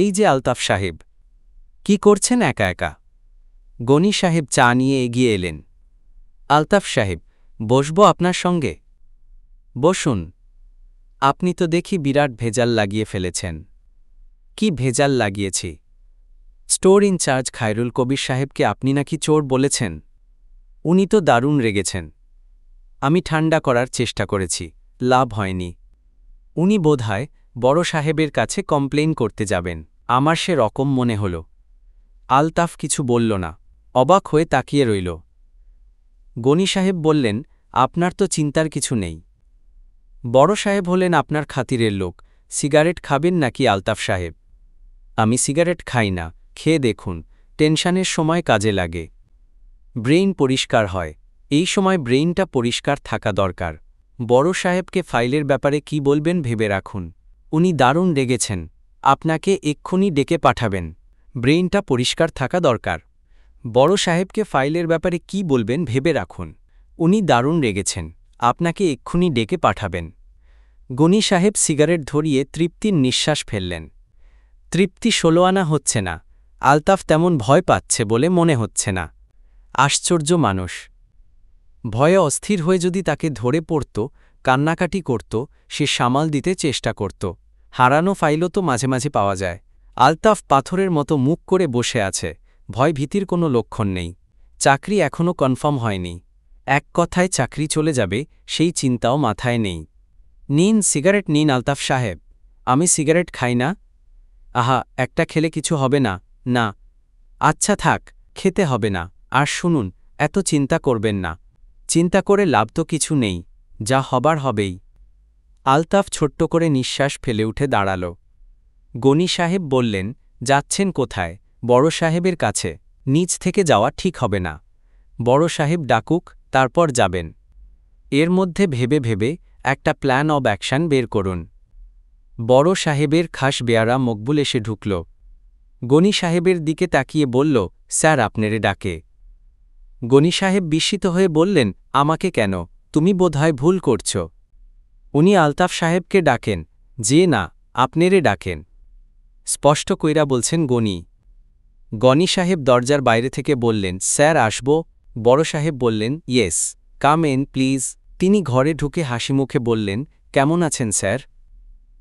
এই যে আলতাফ সাহেব, কি করছেন একা একা? গনি সাহেব চা নিয়ে এগিয়ে এলেন। আলতাফ সাহেব, বসবো আপনার সঙ্গে? বসুন। আপনি তো দেখি বিরাট ভেজাল লাগিয়ে ফেলেছেন। কি ভেজাল লাগিয়েছি? স্টোর ইনচার্জ খায়রুল কবির সাহেবকে আপনি নাকি চোর বলেছেন। উনি তো দারুণ রেগেছেন। আমি ঠান্ডা করার চেষ্টা করেছি, লাভ হয়নি। উনি বোধহয় বড় সাহেবের কাছে কমপ্লেইন করতে যাবেন। আমার সে রকম মনে হল। আলতাফ কিছু বলল না, অবাক হয়ে তাকিয়ে রইল। গনি সাহেব বললেন, আপনার তো চিন্তার কিছু নেই। বড় সাহেব হলেন আপনার খাতিরের লোক। সিগারেট খাবেন নাকি আলতাফ সাহেব? আমি সিগারেট খাই না, খেয়ে দেখুন, টেনশনের সময় কাজে লাগে। ব্রেইন পরিষ্কার হয়। এই সময় ব্রেইনটা পরিষ্কার থাকা দরকার। বড় সাহেবকে ফাইলের ব্যাপারে কি বলবেন ভেবে রাখুন। উনি দারুণ রেগেছেন, আপনাকে এক্ষুনি ডেকে পাঠাবেন। ব্রেইনটা পরিষ্কার থাকা দরকার। বড় সাহেবকে ফাইলের ব্যাপারে কি বলবেন ভেবে রাখুন। উনি দারুণ রেগেছেন, আপনাকে এক্ষুনি ডেকে পাঠাবেন। গনি সাহেব সিগারেট ধরিয়ে তৃপ্তির নিঃশ্বাস ফেললেন। তৃপ্তি 16 আনা হচ্ছে না। আলতাফ তেমন ভয় পাচ্ছে বলে মনে হচ্ছে না। আশ্চর্য মানুষ। ভয়ে অস্থির হয়ে যদি তাকে ধরে পড়ত, কান্নাকাটি করত, সে সামাল দিতে চেষ্টা করত। হারানো ফাইলও তো মাঝে মাঝে পাওয়া যায়। আলতাফ পাথরের মতো মুখ করে বসে আছে, ভয় ভীতির কোনো লক্ষণ নেই। চাকরি এখনও কনফার্ম হয়নি। এক কথায় চাকরি চলে যাবে, সেই চিন্তাও মাথায় নেই। নিন সিগারেট নিন আলতাফ সাহেব। আমি সিগারেট খাই না। আহা, একটা খেলে কিছু হবে না। না। আচ্ছা থাক, খেতে হবে না। আর শুনুন, এত চিন্তা করবেন না। চিন্তা করে লাভ তো কিছু নেই, যা হবার হবেই। আলতাফ ছোট্ট করে নিঃশ্বাস ফেলে উঠে দাঁড়াল। গনি সাহেব বললেন, যাচ্ছেন কোথায়? বড় সাহেবের কাছে। নিচ থেকে যাওয়া ঠিক হবে না। বড় সাহেব ডাকুক, তারপর যাবেন। এর মধ্যে ভেবে ভেবে একটা প্ল্যান অব অ্যাকশন বের করুন। বড় সাহেবের খাস বেয়ারা মকবুল এসে ঢুকল। গনি সাহেবের দিকে তাকিয়ে বলল, স্যার আপনারে ডাকে। গনি সাহেব বিস্মিত হয়ে বললেন, আমাকে কেন? তুমি বোধহয় ভুল করছ। উনি আলতাফ সাহেবকে ডাকেন। যে না, আপনারে ডাকেন। স্পষ্ট কইরা বলছেন গনি। গনি সাহেব দরজার বাইরে থেকে বললেন, স্যার আসব? বড় সাহেব বললেন, ইয়েস, কাম ইন প্লিজ। তিনি ঘরে ঢুকে হাসিমুখে বললেন, কেমন আছেন স্যার?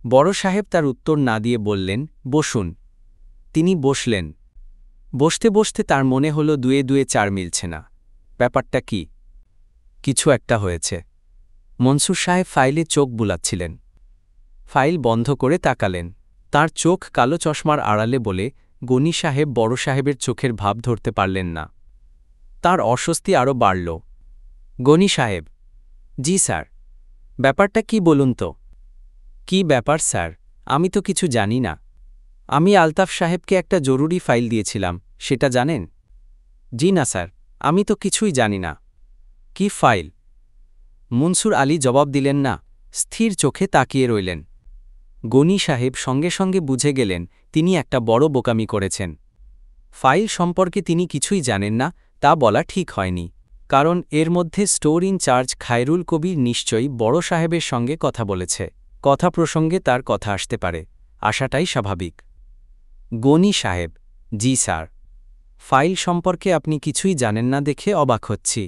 বড় সাহেব তার উত্তর না দিয়ে বললেন, বসুন। তিনি বসলেন। বসতে বসতে তার মনে হল দুয়ে দুয়ে 4 মিলছে না। ব্যাপারটা কি? কিছু একটা হয়েছে। মনসুর সাহেব ফাইলে চোখ বুলাচ্ছিলেন। ফাইল বন্ধ করে তাকালেন। তার চোখ কালো চশমার আড়ালে বলে গনি সাহেব বড় সাহেবের চোখের ভাব ধরতে পারলেন না। তার অস্বস্তি আরও বাড়ল। গনি সাহেব, জি স্যার। ব্যাপারটা কি বলুন তো? কি ব্যাপার স্যার? আমি তো কিছু জানি না। আমি আলতাফ সাহেবকে একটা জরুরি ফাইল দিয়েছিলাম, সেটা জানেন? জি না স্যার, আমি তো কিছুই জানি না। কি ফাইল? মনসুর আলী জবাব দিলেন না, স্থির চোখে তাকিয়ে রইলেন। গনি সাহেব সঙ্গে সঙ্গে বুঝে গেলেন তিনি একটা বড় বোকামি করেছেন। ফাইল সম্পর্কে তিনি কিছুই জানেন না, তা বলা ঠিক হয়নি। কারণ এর মধ্যে স্টোর ইনচার্জ খায়রুল কবির নিশ্চয়ই বড় সাহেবের সঙ্গে কথা বলেছে। কথা প্রসঙ্গে তার কথা আসতে পারে, আসাটাই স্বাভাবিক। গনি সাহেব, জি স্যার। ফাইল সম্পর্কে আপনি কিছুই জানেন না দেখে অবাক হচ্ছি।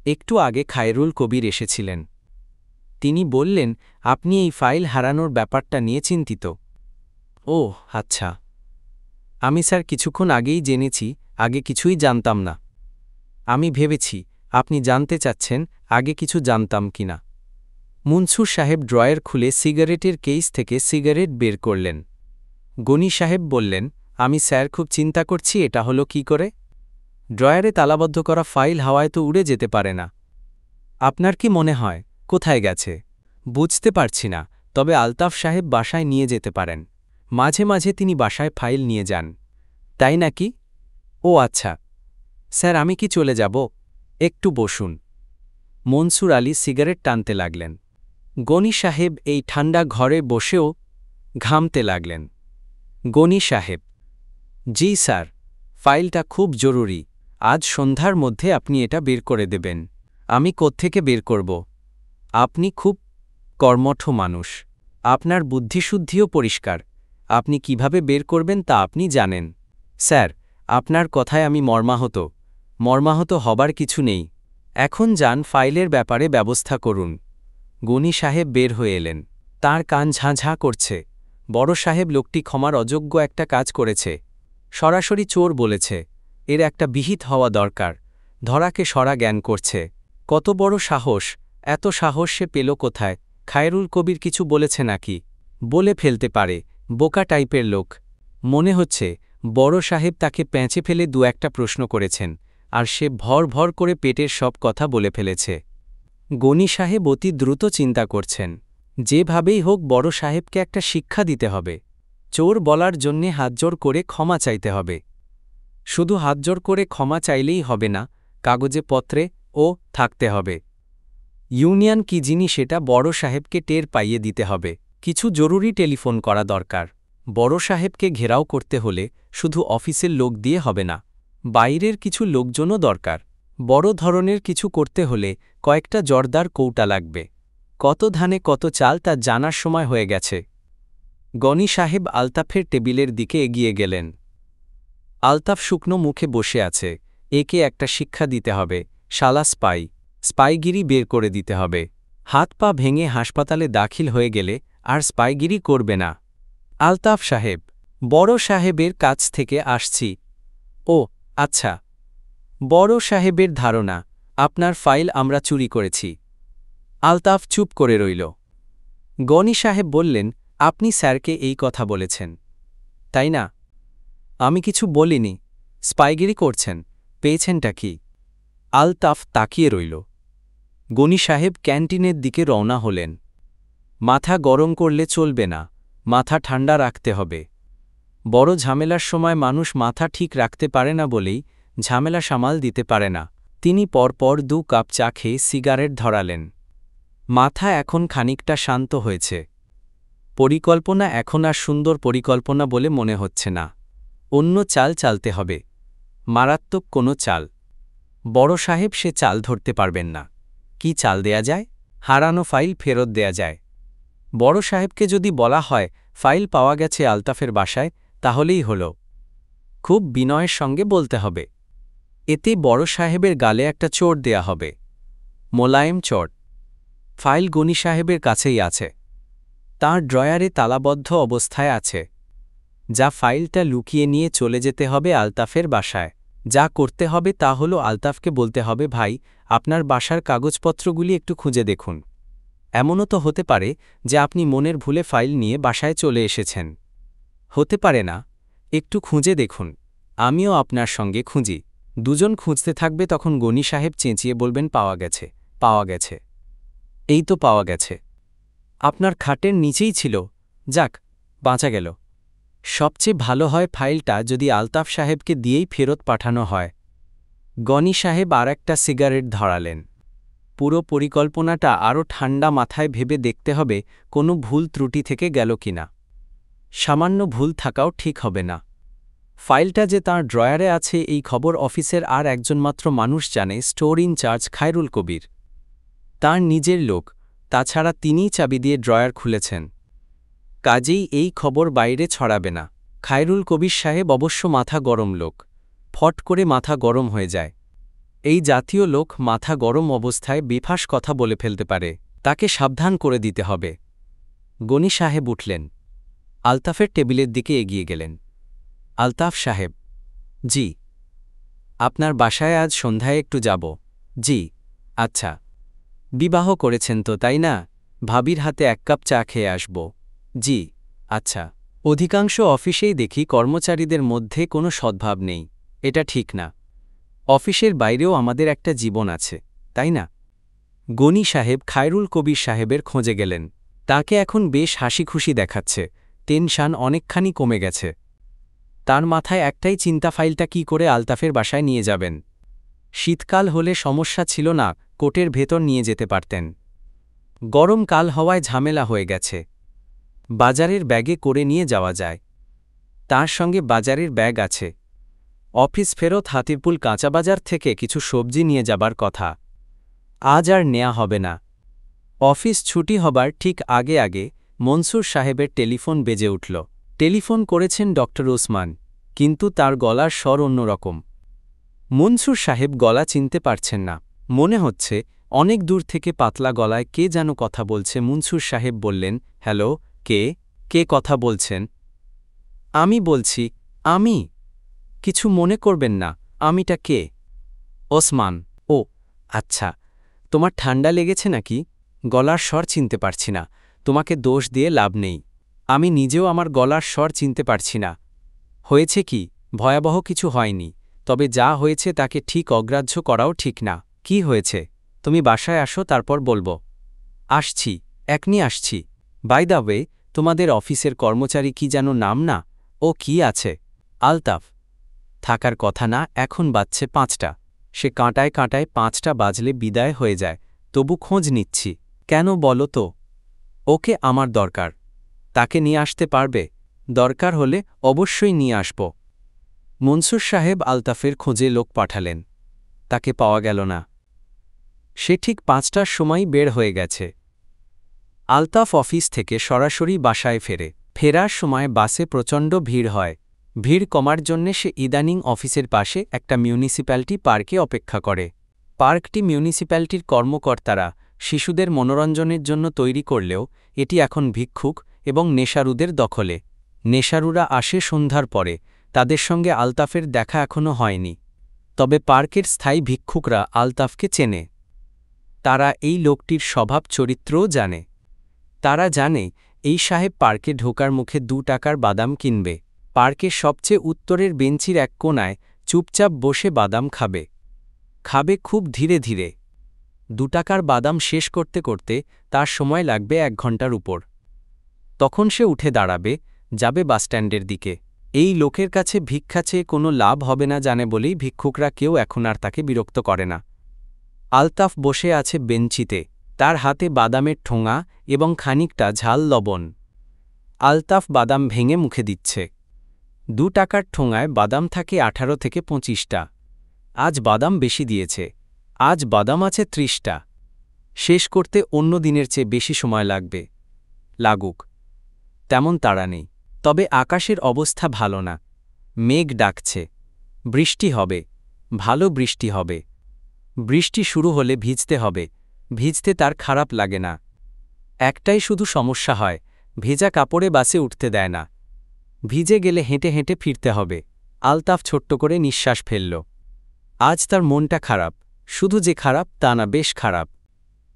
একটু আগে খায়রুল কবির এসেছিলেন। তিনি বললেন, আপনি এই ফাইল হারানোর ব্যাপারটা নিয়ে চিন্তিত। ও আচ্ছা। আমি স্যার কিছুক্ষণ আগেই জেনেছি, আগে কিছুই জানতাম না। আমি ভেবেছি আপনি জানতে চাচ্ছেন আগে কিছু জানতাম কিনা। মনসুর সাহেব ড্রয়ার খুলে সিগারেটের কেস থেকে সিগারেট বের করলেন। গনি সাহেব বললেন, আমি স্যার খুব চিন্তা করছি এটা হলো কি করে। ড্রয়ারে তালাবদ্ধ করা ফাইল হাওয়ায় তো উড়ে যেতে পারে না। আপনার কি মনে হয় কোথায় গেছে? বুঝতে পারছি না, তবে আলতাফ সাহেব বাসায় নিয়ে যেতে পারেন। মাঝে মাঝে তিনি বাসায় ফাইল নিয়ে যান। তাই নাকি? ও আচ্ছা। স্যার আমি কি চলে যাব? একটু বসুন। মনসুর আলী সিগারেট টানতে লাগলেন। গনি সাহেব এই ঠান্ডা ঘরে বসেও ঘামতে লাগলেন। গনি সাহেব, জি স্যার, ফাইলটা খুব জরুরি। আজ সন্ধ্যার মধ্যে আপনি এটা বের করে দেবেন। আমি কোত্থেকে বের করব? আপনি খুব কর্মঠ মানুষ। আপনার বুদ্ধিশুদ্ধিও পরিষ্কার। আপনি কিভাবে বের করবেন তা আপনি জানেন। স্যার, আপনার কথায় আমি মর্মাহত হবার কিছু নেই। এখন যান, ফাইলের ব্যাপারে ব্যবস্থা করুন। গনি সাহেব বের হয়ে এলেন। তাঁর কান ঝাঁঝাঁ করছে। বড় সাহেব লোকটি ক্ষমার অযোগ্য একটা কাজ করেছে। সরাসরি চোর বলেছে। এর একটা বিহিত হওয়া দরকার। ধরাকে সরা জ্ঞান করছে। কত বড় সাহস! এত সাহস সে পেল কোথায়? খায়রুল কবির কিছু বলেছে নাকি? বলে ফেলতে পারে, বোকা টাইপের লোক। মনে হচ্ছে বড় সাহেব তাকে প্যাঁচে ফেলে দু একটা প্রশ্ন করেছেন, আর সে ভর ভর করে পেটের সব কথা বলে ফেলেছে। গনি সাহেব অতি দ্রুত চিন্তা করছেন, যেভাবেই হোক বড় সাহেবকে একটা শিক্ষা দিতে হবে। চোর বলার জন্যে হাতজোড় করে ক্ষমা চাইতে হবে। শুধু হাতজোড় করে ক্ষমা চাইলেই হবে না, কাগজে পত্রে ও থাকতে হবে। ইউনিয়ন কি জিনিস সেটা বড় সাহেবকে টের পাইয়ে দিতে হবে। কিছু জরুরি টেলিফোন করা দরকার। বড় সাহেবকে ঘেরাও করতে হলে শুধু অফিসের লোক দিয়ে হবে না, বাইরের কিছু লোকজনও দরকার। বড় ধরনের কিছু করতে হলে কয়েকটা জর্দার কৌটা লাগবে। কত ধানে কত চাল তা জানার সময় হয়ে গেছে। গনি সাহেব আলতাফের টেবিলের দিকে এগিয়ে গেলেন। আলতাফ শুকনো মুখে বসে আছে। একে একটা শিক্ষা দিতে হবে। শালা স্পাইগিরি বের করে দিতে হবে। হাত পা ভেঙে হাসপাতালে দাখিল হয়ে গেলে আর স্পাইগিরি করবে না। আলতাফ সাহেব, বড় সাহেবের কাছ থেকে আসছি। ও আচ্ছা। বড় সাহেবের ধারণা আপনার ফাইল আমরা চুরি করেছি। আলতাফ চুপ করে রইল। গনি সাহেব বললেন, আপনি স্যারকে এই কথা বলেছেন, তাই না? আমি কিছু বলিনি। স্পাইগিরি করছেন, পেয়েছেনটা কি? আলতাফ তাকিয়ে রইল। গনি সাহেব ক্যান্টিনের দিকে রওনা হলেন। মাথা গরম করলে চলবে না, মাথা ঠান্ডা রাখতে হবে। বড় ঝামেলার সময় মানুষ মাথা ঠিক রাখতে পারে না বলেই ঝামেলা সামাল দিতে পারে না। তিনি পরপর 2 কাপ চা খেয়ে সিগারেট ধরালেন। মাথা এখন খানিকটা শান্ত হয়েছে। পরিকল্পনা এখন আর সুন্দর পরিকল্পনা বলে মনে হচ্ছে না। অন্য চাল চালতে হবে, মারাত্মক কোনো চাল। বড় সাহেব সে চাল ধরতে পারবেন না। কি চাল দেয়া যায়? হারানো ফাইল ফেরত দেয়া যায়। বড় সাহেবকে যদি বলা হয় ফাইল পাওয়া গেছে আলতাফের বাসায়, তাহলেই হল। খুব বিনয়ের সঙ্গে বলতে হবে। এতে বড় সাহেবের গালে একটা চোট দেয়া হবে, মোলায়েম চোট। ফাইল গনি সাহেবের কাছেই আছে। তাঁর ড্রয়ারে তালাবদ্ধ অবস্থায় আছে। যা ফাইলটা লুকিয়ে নিয়ে চলে যেতে হবে আলতাফের বাসায়। যা করতে হবে তা হল আলতাফকে বলতে হবে, ভাই, আপনার বাসার কাগজপত্রগুলি একটু খুঁজে দেখুন। এমনও তো হতে পারে যে আপনি মনের ভুলে ফাইল নিয়ে বাসায় চলে এসেছেন। হতে পারে না? একটু খুঁজে দেখুন, আমিও আপনার সঙ্গে খুঁজি। দুজন খুঁজতে থাকবে, তখন গনি সাহেব চেঁচিয়ে বলবেন, পাওয়া গেছে, পাওয়া গেছে। এই তো পাওয়া গেছে। আপনার খাটের নিচেই ছিল। যাক, বাঁচা গেল। সবচেয়ে ভালো হয় ফাইলটা যদি আলতাফ সাহেবকে দিয়েই ফেরত পাঠানো হয়। গনি সাহেব আর একটা সিগারেট ধরালেন। পুরো পরিকল্পনাটা আরও ঠান্ডা মাথায় ভেবে দেখতে হবে কোনো ভুল ত্রুটি থেকে গেল কিনা। সামান্য ভুল থাকাও ঠিক হবে না। ফাইলটা যে তাঁর ড্রয়ারে আছে এই খবর অফিসের আর একজন মাত্র মানুষ জানে, স্টোর ইনচার্জ খায়রুল কবির। তাঁর নিজের লোক, তাছাড়া তিনিই চাবি দিয়ে ড্রয়ার খুলেছেন। কাজেই এই খবর বাইরে ছড়াবে না। খায়রুল কবির সাহেব অবশ্য মাথা গরম লোক। ফট করে মাথা গরম হয়ে যায়। এই জাতীয় লোক মাথা গরম অবস্থায় বেফাঁস কথা বলে ফেলতে পারে। তাকে সাবধান করে দিতে হবে। গনি সাহেব উঠলেন। আলতাফের টেবিলের দিকে এগিয়ে গেলেন। আলতাফ সাহেব, জি। আপনার বাসায় আজ সন্ধ্যায় একটু যাব। জি, আচ্ছা। বিবাহ করেছেন তো, তাই না? ভাবির হাতে 1 কাপ চা খেয়ে আসব। জি, আচ্ছা। অধিকাংশ অফিসেই দেখি কর্মচারীদের মধ্যে কোনো সদ্ভাব নেই। এটা ঠিক না। অফিসের বাইরেও আমাদের একটা জীবন আছে, তাই না? গনি সাহেব খায়রুল কবির সাহেবের খোঁজে গেলেন। তাকে এখন বেশ হাসিখুশি দেখাচ্ছে। টেনশন অনেকখানি কমে গেছে। তার মাথায় একটাই চিন্তা, ফাইলটা কি করে আলতাফের বাসায় নিয়ে যাবেন। শীতকাল হলে সমস্যা ছিল না, কোটের ভেতর নিয়ে যেতে পারতেন। গরমকাল হওয়ায় ঝামেলা হয়ে গেছে। বাজারের ব্যাগে করে নিয়ে যাওয়া যায়। তার সঙ্গে বাজারের ব্যাগ আছে। অফিস ফেরত হাতিরপুল কাঁচা বাজার থেকে কিছু সবজি নিয়ে যাবার কথা। আজ আর নেয়া হবে না। অফিস ছুটি হবার ঠিক আগে আগে মনসুর সাহেবের টেলিফোন বেজে উঠল। টেলিফোন করেছেন ডক্টর ওসমান, কিন্তু তার গলার স্বর অন্যরকম। মনসুর সাহেব গলা চিনতে পারছেন না। মনে হচ্ছে অনেক দূর থেকে পাতলা গলায় কে যেন কথা বলছে। মনসুর সাহেব বললেন, হ্যালো, কে কে কথা বলছেন? আমি বলছি। আমি? কিছু মনে করবেন না, আমিটা কে? ওসমান। ও আচ্ছা, তোমার ঠান্ডা লেগেছে নাকি? গলার স্বর চিনতে পারছি না। তোমাকে দোষ দিয়ে লাভ নেই। আমি নিজেও আমার গলার স্বর চিনতে পারছি না। হয়েছে কি? ভয়াবহ কিছু হয়নি, তবে যা হয়েছে তাকে ঠিক অগ্রাহ্য করাও ঠিক না। কি হয়েছে? তুমি বাসায় আসো, তারপর বলবো। আসছি, এখনই আসছি। বাই দ্য ওয়ে, তোমাদের অফিসের কর্মচারী কি যেন নাম না? ও কি আছে? আলতাফ। থাকার কথা না, এখন বাজছে ৫টা। সে কাঁটায় কাঁটায় ৫টা বাজলে বিদায় হয়ে যায়। তবু খোঁজ নিচ্ছি। কেন বলো তো? ওকে আমার দরকার। তাকে নিয়ে আসতে পারবে? দরকার হলে অবশ্যই নিয়ে আসব। মনসুর সাহেব আলতাফের খোঁজে লোক পাঠালেন। তাকে পাওয়া গেল না। সে ঠিক ৫টার সময় বের হয়ে গেছে। আলতাফ অফিস থেকে সরাসরি বাসায় ফেরে। ফেরার সময় বাসে প্রচণ্ড ভিড় হয়। ভিড় কমার জন্যে সে ইদানিং অফিসের পাশে একটা মিউনিসিপ্যালিটি পার্কে অপেক্ষা করে। পার্কটি মিউনিসিপ্যালিটির কর্মকর্তারা শিশুদের মনোরঞ্জনের জন্য তৈরি করলেও এটি এখন ভিক্ষুক এবং নেশারুদের দখলে। নেশারুরা আসে সন্ধ্যার পরে। তাদের সঙ্গে আলতাফের দেখা এখনও হয়নি। তবে পার্কের স্থায়ী ভিক্ষুকরা আলতাফকে চেনে। তারা এই লোকটির স্বভাব চরিত্রও জানে। তারা জানে এই সাহেব পার্কে ঢোকার মুখে ২ টাকার বাদাম কিনবে। পার্কের সবচেয়ে উত্তরের বেঞ্চির এক কোণায় চুপচাপ বসে বাদাম খাবে। খাবে খুব ধীরে ধীরে। ২ টাকার বাদাম শেষ করতে করতে তার সময় লাগবে ১ ঘণ্টার উপর। তখন সে উঠে দাঁড়াবে, যাবে বাসস্ট্যান্ডের দিকে। এই লোকের কাছে ভিক্ষা চেয়ে কোনো লাভ হবে না জানে বলেই ভিক্ষুকরা কেউ এখন আর তাকে বিরক্ত করে না। আলতাফ বসে আছে বেঞ্চিতে, তার হাতে বাদামের ঠোঙা এবং খানিকটা ঝাল লবণ। আলতাফ বাদাম ভেঙে মুখে দিচ্ছে। ২ টাকার ঠোঙায় বাদাম থাকে ১৮ থেকে ২৫টা। আজ বাদাম বেশি দিয়েছে। আজ বাদাম আছে ৩০টা। শেষ করতে অন্য দিনের চেয়ে বেশি সময় লাগবে। লাগুক, তেমন তাড়া নেই। তবে আকাশের অবস্থা ভালো না। মেঘ ডাকছে। বৃষ্টি হবে, ভালো বৃষ্টি হবে। বৃষ্টি শুরু হলে ভিজতে হবে। ভিজতে তার খারাপ লাগে না। একটাই শুধু সমস্যা হয়, ভেজা কাপড়ে বাসে উঠতে দেয় না। ভিজে গেলে হেঁটে হেঁটে ফিরতে হবে। আলতাফ ছোট্ট করে নিঃশ্বাস ফেলল। আজ তার মনটা খারাপ। শুধু যে খারাপ তা না, বেশ খারাপ।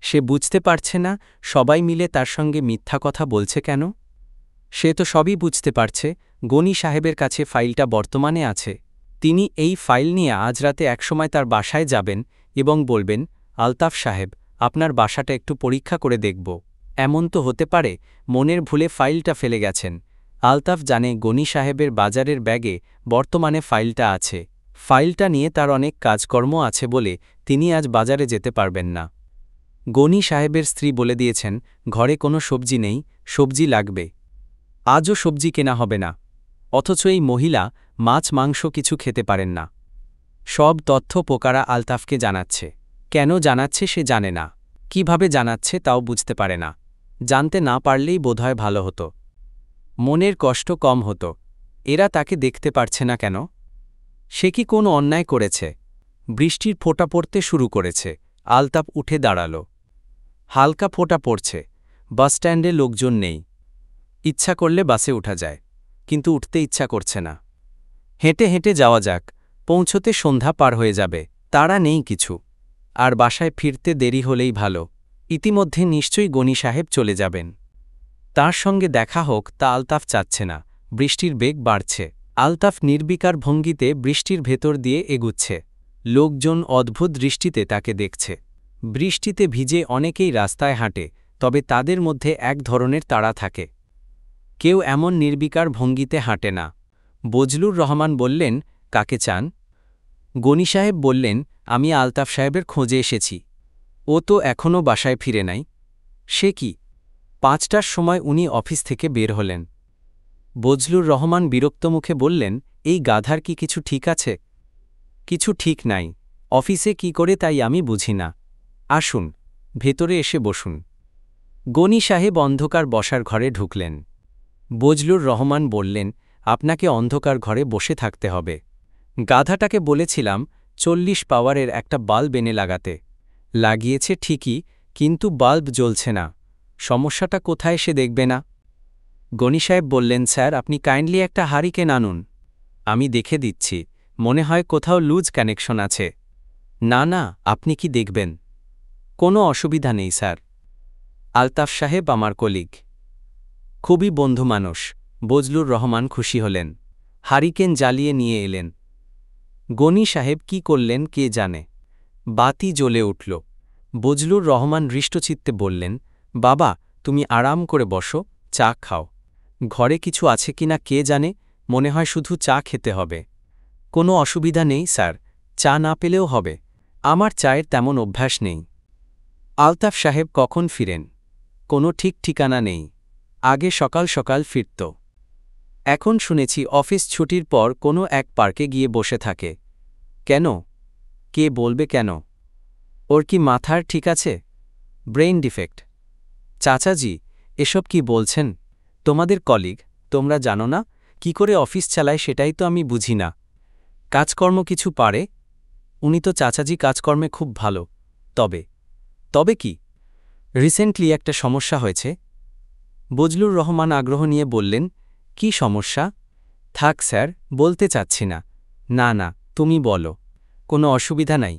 সে বুঝতে পারছে না সবাই মিলে তার সঙ্গে মিথ্যা কথা বলছে কেন। সে তো সবই বুঝতে পারছে। গনি সাহেবের কাছে ফাইলটা বর্তমানে আছে। তিনি এই ফাইল নিয়ে আজ রাতে একসময় তার বাসায় যাবেন এবং বলবেন, আলতাফ সাহেব, আপনার বাসাটা একটু পরীক্ষা করে দেখব। এমন তো হতে পারে মনের ভুলে ফাইলটা ফেলে গেছেন। আলতাফ জানে গনি সাহেবের বাজারের ব্যাগে বর্তমানে ফাইলটা আছে। ফাইলটা নিয়ে তার অনেক কাজকর্ম আছে বলে তিনি আজ বাজারে যেতে পারবেন না। গনি সাহেবের স্ত্রী বলে দিয়েছেন, ঘরে কোনো সবজি নেই, সবজি লাগবে। আজও সবজি কেনা হবে না। অথচ এই মহিলা মাছ মাংস কিছু খেতে পারেন না। সব তথ্য পোকারা আলতাফকে জানাচ্ছে। কেন জানাচ্ছে সে জানে না। কিভাবে জানাচ্ছে তাও বুঝতে পারে না। জানতে না পারলেই বোধহয় ভালো হতো। মনের কষ্ট কম হতো। এরা তাকে দেখতে পারছে না কেন? সে কি কোনো অন্যায় করেছে? বৃষ্টির ফোঁটা পড়তে শুরু করেছে। আলতাফ উঠে দাঁড়াল। হালকা ফোঁটা পড়ছে। বাসস্ট্যান্ডে লোকজন নেই। ইচ্ছা করলে বাসে উঠা যায়, কিন্তু উঠতে ইচ্ছা করছে না। হেঁটে হেঁটে যাওয়া যাক, পৌঁছতে সন্ধ্যা পার হয়ে যাবে। তাড়া নেই কিছু। আর বাসায় ফিরতে দেরি হলেই ভালো। ইতিমধ্যে নিশ্চয়ই গনি সাহেব চলে যাবেন। তার সঙ্গে দেখা হোক তা আলতাফ চাচ্ছে না। বৃষ্টির বেগ বাড়ছে। আলতাফ নির্বিকার ভঙ্গিতে বৃষ্টির ভেতর দিয়ে এগুচ্ছে। লোকজন অদ্ভুত দৃষ্টিতে তাকে দেখছে। বৃষ্টিতে ভিজে অনেকেই রাস্তায় হাঁটে, তবে তাদের মধ্যে এক ধরনের তাড়া থাকে। কেউ এমন নির্বিকার ভঙ্গিতে হাঁটে না। বজলুর রহমান বললেন, কাকে চান? গনি সাহেব বললেন, আমি আলতাফ সাহেবের খোঁজে এসেছি। ও তো এখনও বাসায় ফিরে নাই। সে কি? ৫টার সময় উনি অফিস থেকে বের হলেন। বজলুর রহমান বিরক্ত মুখে বললেন, এই গাধার কি কিছু ঠিক আছে? কিছু ঠিক নাই। অফিসে কি করে তাই আমি বুঝি না। আসুন, ভেতরে এসে বসুন। গনি সাহেব অন্ধকার বসার ঘরে ঢুকলেন। বজলুর রহমান বললেন, আপনাকে অন্ধকার ঘরে বসে থাকতে হবে। গাধাটাকে বলেছিলাম 40 পাওয়ারের একটা বাল্ব এনে লাগাতে। লাগিয়েছে ঠিকই, কিন্তু বাল্ব জ্বলছে না। সমস্যাটা কোথায় সে দেখবে না। গনি সাহেব বললেন, স্যার আপনি কাইন্ডলি একটা হারিকেন আনুন। আমি দেখে দিচ্ছি, মনে হয় কোথাও লুজ কানেকশন আছে। না না, আপনি কি দেখবেন? কোনো অসুবিধা নেই স্যার। আলতাফ সাহেব আমার কলিগ, খুবই বন্ধু মানুষ। বজলুর রহমান খুশি হলেন, হারিকেন জ্বালিয়ে নিয়ে এলেন। গনি সাহেব কি করলেন কে জানে, বাতি জ্বলে উঠল। বজলুর রহমান হৃষ্টচিত্তে বললেন, বাবা তুমি আরাম করে বসো, চা খাও। ঘরে কিছু আছে কিনা কে জানে, মনে হয় শুধু চা খেতে হবে। কোনো অসুবিধা নেই স্যার, চা না পেলেও হবে, আমার চায়ের তেমন অভ্যাস নেই। আলতাফ সাহেব কখন ফিরেন? কোনো ঠিক ঠিকানা নেই। আগে সকাল সকাল ফিরত, এখন শুনেছি অফিস ছুটির পর কোনো এক পার্কে গিয়ে বসে থাকে। কেন? কে বলবে কেন? ওর কি মাথার ঠিক আছে? Brain defect? চাচাজি, এসব কি বলছেন? তোমাদের কলিগ, তোমরা জানো না কি করে অফিস চালায়? সেটাই তো আমি বুঝি না। কাজকর্ম কিছু পারে? উনি তো চাচাজি কাজকর্মে খুব ভালো। তবে কি? রিসেন্টলি একটা সমস্যা হয়েছে। বজলুর রহমান আগ্রহ নিয়ে বললেন, কি সমস্যা? থাক স্যার, বলতে চাচ্ছি না। না না, তুমি বলো। কোনো অসুবিধা নাই।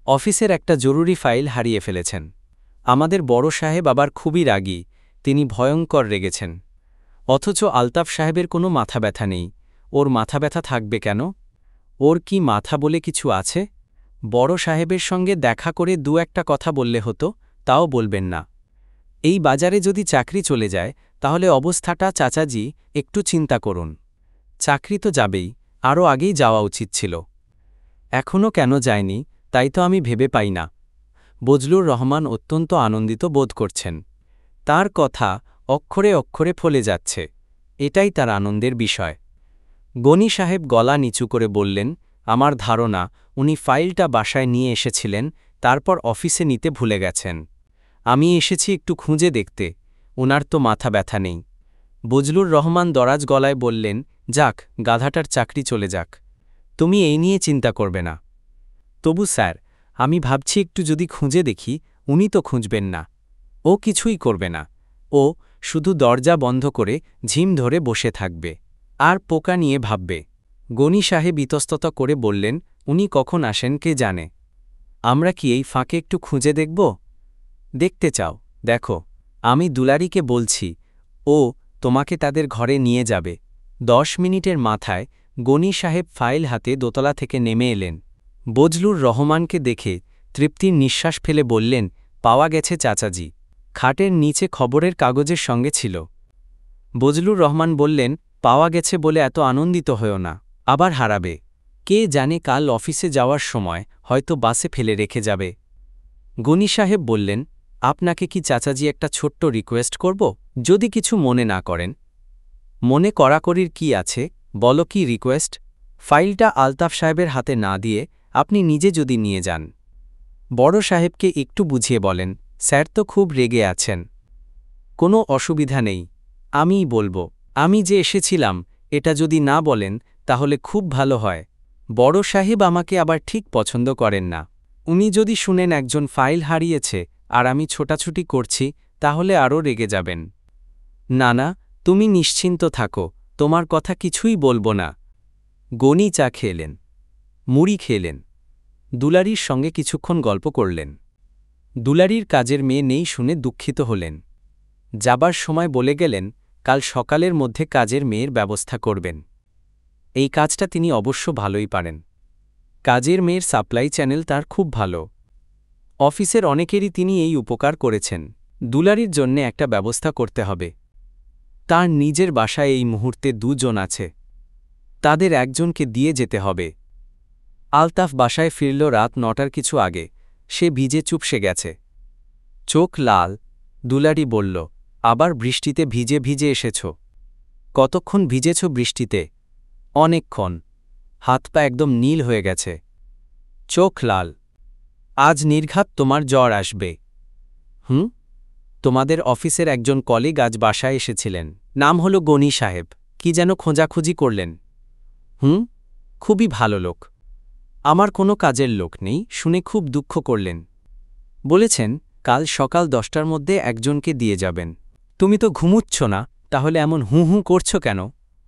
অফিসের একটা জরুরি ফাইল হারিয়ে ফেলেছেন। আমাদের বড় সাহেব আবার খুবই রাগী, তিনি ভয়ঙ্কর রেগেছেন। অথচ আলতাফ সাহেবের কোনো মাথা ব্যথা নেই। ওর মাথা ব্যথা থাকবে কেন? ওর কি মাথা বলে কিছু আছে? বড় সাহেবের সঙ্গে দেখা করে দু একটা কথা বললে হতো, তাও বলবেন না। এই বাজারে যদি চাকরি চলে যায় তাহলে অবস্থাটা চাচাজি একটু চিন্তা করুন। চাকরি তো যাবেই, আরও আগেই যাওয়া উচিত ছিল। এখনও কেন যায়নি তাই তো আমি ভেবে পাই না। বজলুর রহমান অত্যন্ত আনন্দিত বোধ করছেন। তার কথা অক্ষরে অক্ষরে ফলে যাচ্ছে, এটাই তার আনন্দের বিষয়। গনি সাহেব গলা নিচু করে বললেন, আমার ধারণা উনি ফাইলটা বাসায় নিয়ে এসেছিলেন, তারপর অফিসে নিতে ভুলে গেছেন। আমি এসেছি একটু খুঁজে দেখতে, ওনার তো মাথা ব্যথা নেই। বজলুর রহমান দরাজ গলায় বললেন, যাক, গাধাটার চাকরি চলে যাক, তুমি এই নিয়ে চিন্তা করবে না। তবু স্যার, আমি ভাবছি একটু যদি খুঁজে দেখি। উনি তো খুঁজবেন না, ও কিছুই করবে না। ও শুধু দরজা বন্ধ করে ঝিম ধরে বসে থাকবে আর পোকা নিয়ে ভাববে। গনি সাহেব ইতস্তত করে বললেন, উনি কখন আসেন কে জানে। আমরা কি এই ফাঁকে একটু খুঁজে দেখব? দেখতে চাও? দেখো, আমি দুলারিকে বলছি, ও তোমাকে তাদের ঘরে নিয়ে যাবে। 10 মিনিটের মাথায় গনি সাহেব ফাইল হাতে দোতলা থেকে নেমে এলেন। বজলুর রহমানকে দেখে তৃপ্তির নিঃশ্বাস ফেলে বললেন, পাওয়া গেছে চাচাজি। খাটের নিচে খবরের কাগজের সঙ্গে ছিল। বজলুর রহমান বললেন, পাওয়া গেছে বলে এত আনন্দিত হয়েও না, আবার হারাবে। কে জানে কাল অফিসে যাওয়ার সময় হয়তো বাসে ফেলে রেখে যাবে। গনি সাহেব বললেন, আপনাকে কি চাচাজি একটা ছোট্ট রিকোয়েস্ট করব? যদি কিছু মনে না করেন। মনে করাকরির কি আছে, বলো কি রিকোয়েস্ট? ফাইলটা আলতাফ সাহেবের হাতে না দিয়ে আপনি নিজে যদি নিয়ে যান। বড় সাহেবকে একটু বুঝিয়ে বলেন, স্যার তো খুব রেগে আছেন। কোনো অসুবিধা নেই, আমিই বলবো। আমি যে এসেছিলাম এটা যদি না বলেন তাহলে খুব ভালো হয়। বড় সাহেব আমাকে আবার ঠিক পছন্দ করেন না। উনি যদি শুনেন একজন ফাইল হারিয়েছে আর আমি ছোটাছুটি করছি তাহলে আরও রেগে যাবেন। না না, তুমি নিশ্চিন্ত থাকো, তোমার কথা কিছুই বলবো না। গনি চা খেলেন, মুড়ি খেলেন, দুলারির সঙ্গে কিছুক্ষণ গল্প করলেন। দুলারির কাজের মেয়ে নেই শুনে দুঃখিত হলেন। যাবার সময় বলে গেলেন, কাল সকালের মধ্যে কাজের মেয়ের ব্যবস্থা করবেন। এই কাজটা তিনি অবশ্য ভালোই পারেন। কাজের মেয়ের সাপ্লাই চ্যানেল তার খুব ভালো। অফিসের অনেকেরই তিনি এই উপকার করেছেন। দুলারির জন্যে একটা ব্যবস্থা করতে হবে। তার নিজের বাসায় এই মুহূর্তে 2 জন আছে, তাদের একজনকে দিয়ে যেতে হবে। আলতাফ বাসায় ফিরল রাত 9টার কিছু আগে। সে ভিজে চুপসে গেছে, চোখ লাল। দুলারি বলল, আবার বৃষ্টিতে ভিজে ভিজে এসেছ? কতক্ষণ ভিজেছ বৃষ্টিতে? অনেকক্ষণ। হাত পা একদম নীল হয়ে গেছে, চোখ লাল। আজ নির্ঘাত তোমার জ্বর আসবে। তোমাদের অফিসের একজন কলিগ আজ বাসায় এসেছিলেন। নাম হল গনি সাহেব। কি যেন খোঁজাখুঁজি করলেন। খুবই ভালো লোক। আমার কোনো কাজের লোক নেই শুনে খুব দুঃখ করলেন। বলেছেন কাল সকাল 10টার মধ্যে একজনকে দিয়ে যাবেন। তুমি তো ঘুমুচ্ছ না, তাহলে এমন হুঁ করছ কেন?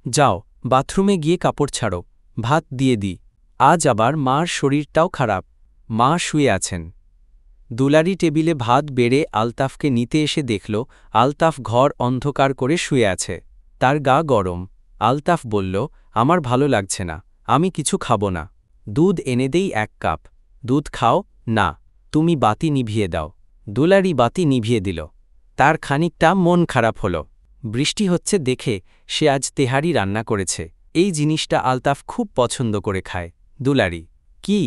যাও, বাথরুমে গিয়ে কাপড় ছাড়ো, ভাত দিয়ে দিই। আজ আবার মার শরীরটাও খারাপ, মা শুয়ে আছেন। দুলারি টেবিলে ভাত বেড়ে আলতাফকে নিতে এসে দেখল আলতাফ ঘর অন্ধকার করে শুয়ে আছে। তার গা গরম। আলতাফ বলল, আমার ভালো লাগছে না, আমি কিছু খাবো না। দুধ এনে দেই 1 কাপ। দুধ খাও? না, তুমি বাতি নিভিয়ে দাও। দুলারি বাতি নিভিয়ে দিল। তার খানিকটা মন খারাপ হল। বৃষ্টি হচ্ছে দেখে সে আজ তেহারি রান্না করেছে। এই জিনিসটা আলতাফ খুব পছন্দ করে খায়। দুলারি, কি?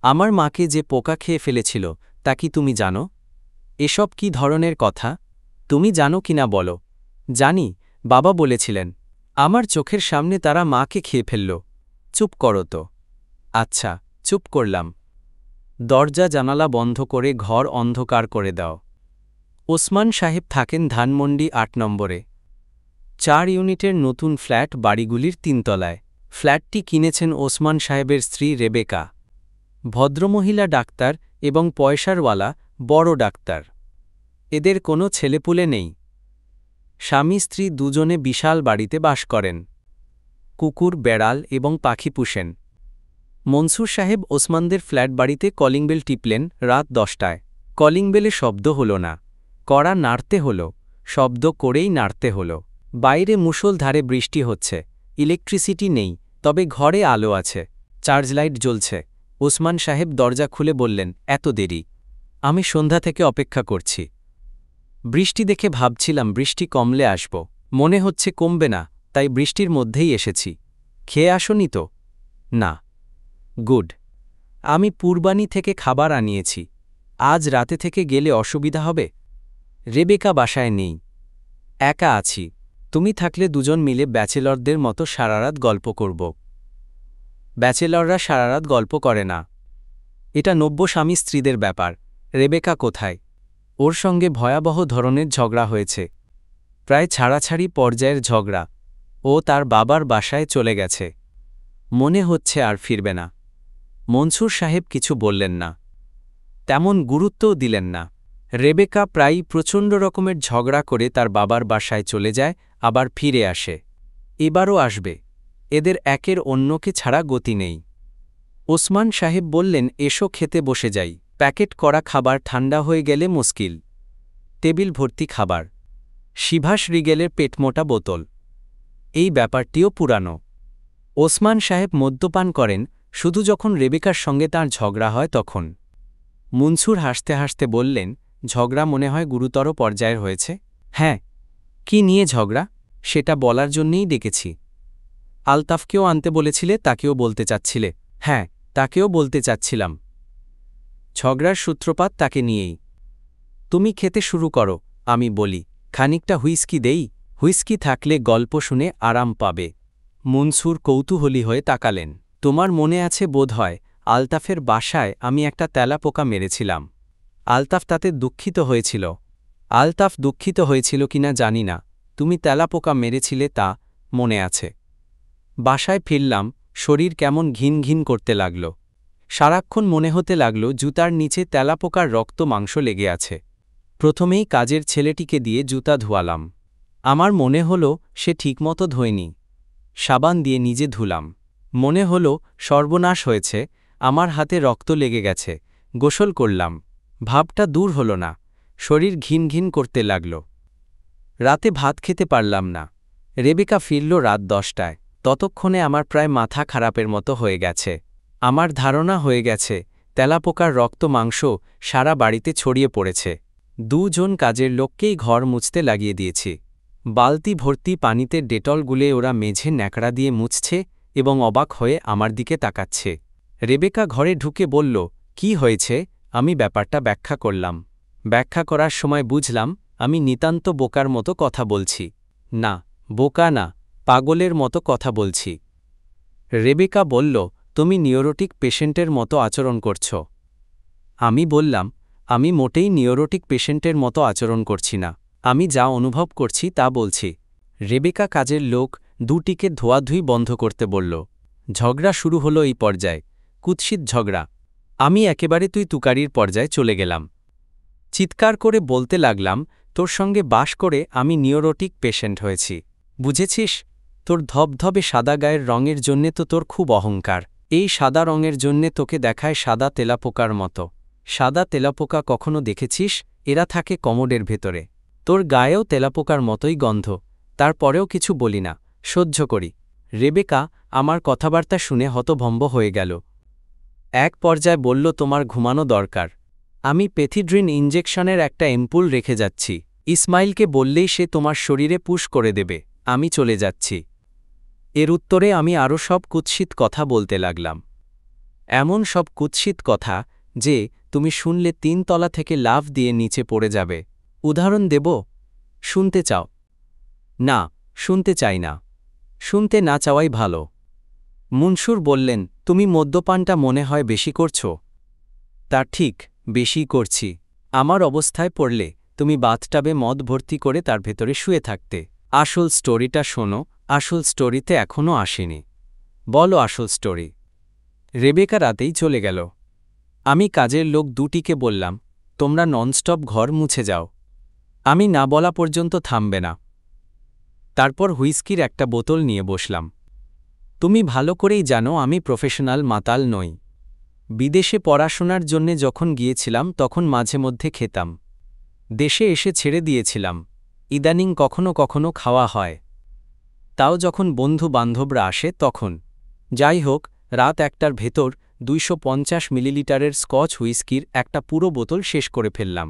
আমার মাকে যে পোকা খেয়ে ফেলেছিল তা কি তুমি জানো? এসব কি ধরনের কথা? তুমি জানো কিনা বলো। জানি, বাবা বলেছিলেন। আমার চোখের সামনে তারা মাকে খেয়ে ফেলল। চুপ করো তো। আচ্ছা, চুপ করলাম। দরজা জানালা বন্ধ করে ঘর অন্ধকার করে দাও। ওসমান সাহেব থাকেন ধানমন্ডি 8 নম্বরে। 4 ইউনিটের নতুন ফ্ল্যাট বাড়িগুলির 3 তলায়। ফ্ল্যাটটি কিনেছেন ওসমান সাহেবের স্ত্রী রেবেকা। ভদ্রমহিলা ডাক্তার এবং পয়সারওয়ালা বড় ডাক্তার। এদের কোনো ছেলেপুলে নেই। স্বামী স্ত্রী দুজনে বিশাল বাড়িতে বাস করেন। কুকুর, বেড়াল এবং পাখি পুষেন। মনসুর সাহেব ওসমানদের ফ্ল্যাট বাড়িতে কলিং বেল টিপলেন রাত 10টায়। কলিং বেলে শব্দ হল না। কড়া নাড়তে হল, শব্দ করেই নাড়তে হল। বাইরে মুষলধারে বৃষ্টি হচ্ছে। ইলেকট্রিসিটি নেই, তবে ঘরে আলো আছে। চার্জ লাইট জ্বলছে। ওসমান সাহেব দরজা খুলে বললেন, এত দেরি? আমি সন্ধ্যা থেকে অপেক্ষা করছি। বৃষ্টি দেখে ভাবছিলাম বৃষ্টি কমলে আসব। মনে হচ্ছে কমবে না, তাই বৃষ্টির মধ্যেই এসেছি। খেয়ে আসনি তো? না। গুড। আমি পূর্বানি থেকে খাবার আনিয়েছি। আজ রাতে থেকে গেলে অসুবিধা হবে? রেবেকা বাসায় নেই। একা আছি। তুমি থাকলে দুজন মিলে ব্যাচেলরদের মতো সারারাত গল্প করব। ব্যাচেলররা সারারাত গল্প করে না। এটা নব্য স্বামী স্ত্রীদের ব্যাপার। রেবেকা কোথায়? ওর সঙ্গে ভয়াবহ ধরনের ঝগড়া হয়েছে। প্রায় ছাড়াছাড়ি পর্যায়ের ঝগড়া। ও তার বাবার বাসায় চলে গেছে। মনে হচ্ছে আর ফিরবে না। মনসুর সাহেব কিছু বললেন না। তেমন গুরুত্বও দিলেন না। রেবেকা প্রায়ই প্রচণ্ড রকমের ঝগড়া করে তার বাবার বাসায় চলে যায়, আবার ফিরে আসে। এবারও আসবে। এদের একের অন্যকে ছাড়া গতি নেই। ওসমান সাহেব বললেন, এসো খেতে বসে যাই। প্যাকেট করা খাবার ঠান্ডা হয়ে গেলে মুশকিল। টেবিল ভর্তি খাবার। শিভাস রিগেলের পেটমোটা বোতল। এই ব্যাপারটিও পুরানো। ওসমান সাহেব মদ্যপান করেন শুধু যখন রেবেকার সঙ্গে তাঁর ঝগড়া হয় তখন। মনসুর হাসতে হাসতে বললেন, ঝগড়া মনে হয় গুরুতর পর্যায়ের হয়েছে। হ্যাঁ। কি নিয়ে ঝগড়া? সেটা বলার জন্যেই ডেকেছি। আলতাফকেও আনতে বলেছিলে, তাকেও বলতে চাচ্ছিলে? হ্যাঁ, তাকেও বলতে চাচ্ছিলাম। ঝগড়ার সূত্রপাত তাকে নিয়েই। তুমি খেতে শুরু করো, আমি বলি। খানিকটা হুইস্কি দেই? হুইস্কি থাকলে গল্প শুনে আরাম পাবে। মনসুর কৌতূহলী হয়ে তাকালেন। তোমার মনে আছে বোধহয় আলতাফের বাসায় আমি একটা তেলাপোকা মেরেছিলাম। আলতাফ তাতে দুঃখিত হয়েছিল। আলতাফ দুঃখিত হয়েছিল কিনা জানি না, তুমি তেলাপোকা মেরেছিলে তা মনে আছে। বাসায় ফিরলাম, শরীর কেমন ঘিন ঘিন করতে লাগল। সারাক্ষণ মনে হতে লাগল জুতার নিচে তেলাপোকার রক্ত মাংস লেগে আছে। প্রথমেই কাজের ছেলেটিকে দিয়ে জুতা ধোয়ালাম। আমার মনে হল সে ঠিকমতো ধোয়নি। সাবান দিয়ে নিজে ধুলাম। মনে হল সর্বনাশ হয়েছে, আমার হাতে রক্ত লেগে গেছে। গোসল করলাম। ভাবটা দূর হল না। শরীর ঘিন ঘিন করতে লাগল। রাতে ভাত খেতে পারলাম না। রেবেকা ফিরল রাত 10টায়। ততক্ষণে আমার প্রায় মাথা খারাপের মতো হয়ে গেছে। আমার ধারণা হয়ে গেছে তেলাপোকার রক্ত মাংস সারা বাড়িতে ছড়িয়ে পড়েছে। 2 জন কাজের লোককেই ঘর মুছতে লাগিয়ে দিয়েছি। বালতি ভর্তি পানিতে ডেটল গুলে ওরা মেঝে ন্যাকড়া দিয়ে মুছছে এবং অবাক হয়ে আমার দিকে তাকাচ্ছে। রেবেকা ঘরে ঢুকে বলল, কি হয়েছে? আমি ব্যাপারটা ব্যাখ্যা করলাম। ব্যাখ্যা করার সময় বুঝলাম আমি নিতান্ত বোকার মতো কথা বলছি। না, বোকা না, পাগলের মতো কথা বলছি। রেবেকা বলল, তুমি নিউরোটিক পেশেন্টের মতো আচরণ করছ। আমি বললাম, আমি মোটেই নিউরোটিক পেশেন্টের মতো আচরণ করছি না। আমি যা অনুভব করছি তা বলছি। রেবেকা কাজের লোক দুটিকে ধোয়াধুই বন্ধ করতে বলল। ঝগড়া শুরু হলো এই পর্যায়ে, কুৎসিত ঝগড়া। আমি একেবারে তুই তুকারির পর্যায়ে চলে গেলাম। চিৎকার করে বলতে লাগলাম, তোর সঙ্গে বাস করে আমি নিউরোটিক পেশেন্ট হয়েছি, বুঝেছিস? তোর ধবধবে সাদা গায়ের রঙের জন্যে তো তোর খুব অহংকার। এই সাদা রঙের জন্যে তোকে দেখায় সাদা তেলাপোকার মতো। সাদা তেলাপোকা কখনো দেখেছিস? এরা থাকে কমোডের ভেতরে। তোর গায়েও তেলাপোকার মতোই গন্ধ, তারপরেও কিছু বলি না, সহ্য করি। রেবেকা আমার কথাবার্তা শুনে হতভম্ব হয়ে গেল। এক পর্যায়ে বলল, তোমার ঘুমানো দরকার। আমি পেথিড্রিন ইনজেকশনের একটা এম্পুল রেখে যাচ্ছি। ইসমাইলকে বললেই সে তোমার শরীরে পুশ করে দেবে। আমি চলে যাচ্ছি। এর উত্তরে আমি আরও সব কুৎসিত কথা বলতে লাগলাম। এমন সব কুৎসিত কথা যে তুমি শুনলে 3 তলা থেকে লাফ দিয়ে নিচে পড়ে যাবে। উদাহরণ দেব? শুনতে চাও? না, শুনতে চাই না। শুনতে না চাওয়াই ভালো। মনসুর বললেন, তুমি মদ্যপানটা মনে হয় বেশি করছো। তা ঠিক, বেশি করছি। আমার অবস্থায় পড়লে তুমি বাথটাবে মদ ভর্তি করে তার ভেতরে শুয়ে থাকতে। আসল স্টোরিটা শোনো। আসল স্টোরিতে এখনও আসেনি। বলো আসল স্টোরি। রেবেকা রাতেই চলে গেল। আমি কাজের লোক দুটিকে বললাম, তোমরা ননস্টপ ঘর মুছে যাও। আমি না বলা পর্যন্ত থামবে না। তারপর হুইস্কির একটা বোতল নিয়ে বসলাম। তুমি ভালো করেই জানো আমি প্রফেশনাল মাতাল নই। বিদেশে পড়াশোনার জন্যে যখন গিয়েছিলাম তখন মাঝে মধ্যে খেতাম। দেশে এসে ছেড়ে দিয়েছিলাম। ইদানিং কখনো কখনো খাওয়া হয়, তাও যখন বন্ধু বান্ধবরা আসে তখন। যাই হোক, রাত 1টার ভেতর 250 মিলিলিটারের স্কচ হুইস্কির একটা পুরো বোতল শেষ করে ফেললাম।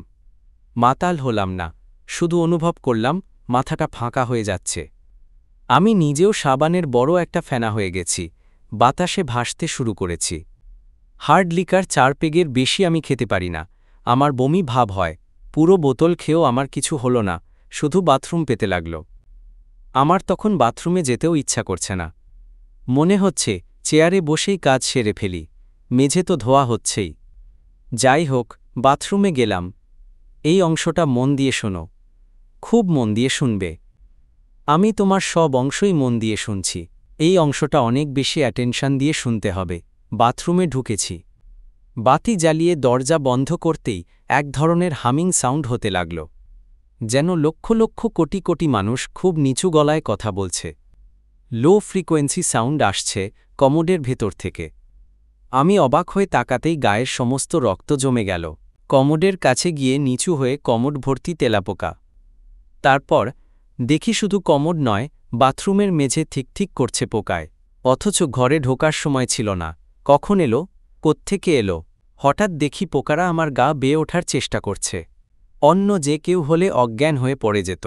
মাতাল হলাম না, শুধু অনুভব করলাম মাথাটা ফাঁকা হয়ে যাচ্ছে। আমি নিজেও সাবানের বড় একটা ফেনা হয়ে গেছি, বাতাসে ভাসতে শুরু করেছি। হার্ড লিকার 4 পেগের বেশি আমি খেতে পারি না, আমার বমি ভাব হয়। পুরো বোতল খেয়েও আমার কিছু হলো না, শুধু বাথরুম পেতে লাগল। আমার তখন বাথরুমে যেতেও ইচ্ছা করছে না। মনে হচ্ছে চেয়ারে বসেই কাজ সেরে ফেলি, মেঝে তো ধোয়া হচ্ছেই। যাই হোক, বাথরুমে গেলাম। এই অংশটা মন দিয়ে শোনো, খুব মন দিয়ে শুনবে। আমি তোমার সব অংশই মন দিয়ে শুনছি। এই অংশটা অনেক বেশি অ্যাটেনশন দিয়ে শুনতে হবে। বাথরুমে ঢুকেছি। বাতি জ্বালিয়ে দরজা বন্ধ করতেই এক ধরনের হামিং সাউন্ড হতে লাগল, যেন লক্ষ লক্ষ কোটি কোটি মানুষ খুব নিচু গলায় কথা বলছে। লো ফ্রিকোয়েন্সি সাউন্ড আসছে কমোডের ভেতর থেকে। আমি অবাক হয়ে তাকাতেই গায়ের সমস্ত রক্ত জমে গেল। কমোডের কাছে গিয়ে নিচু হয়ে কমোড ভর্তি তেলাপোকা। তারপর দেখি শুধু কমোড নয়, বাথরুমের মেঝে ঠিক করছে পোকায়। অথচ ঘরে ঢোকার সময় ছিল না। কখন এলো, কোত্থেকে এলো? হঠাৎ দেখি পোকারা আমার গা বেয়ে ওঠার চেষ্টা করছে। অন্য যে কেউ হলে অজ্ঞান হয়ে পড়ে যেত।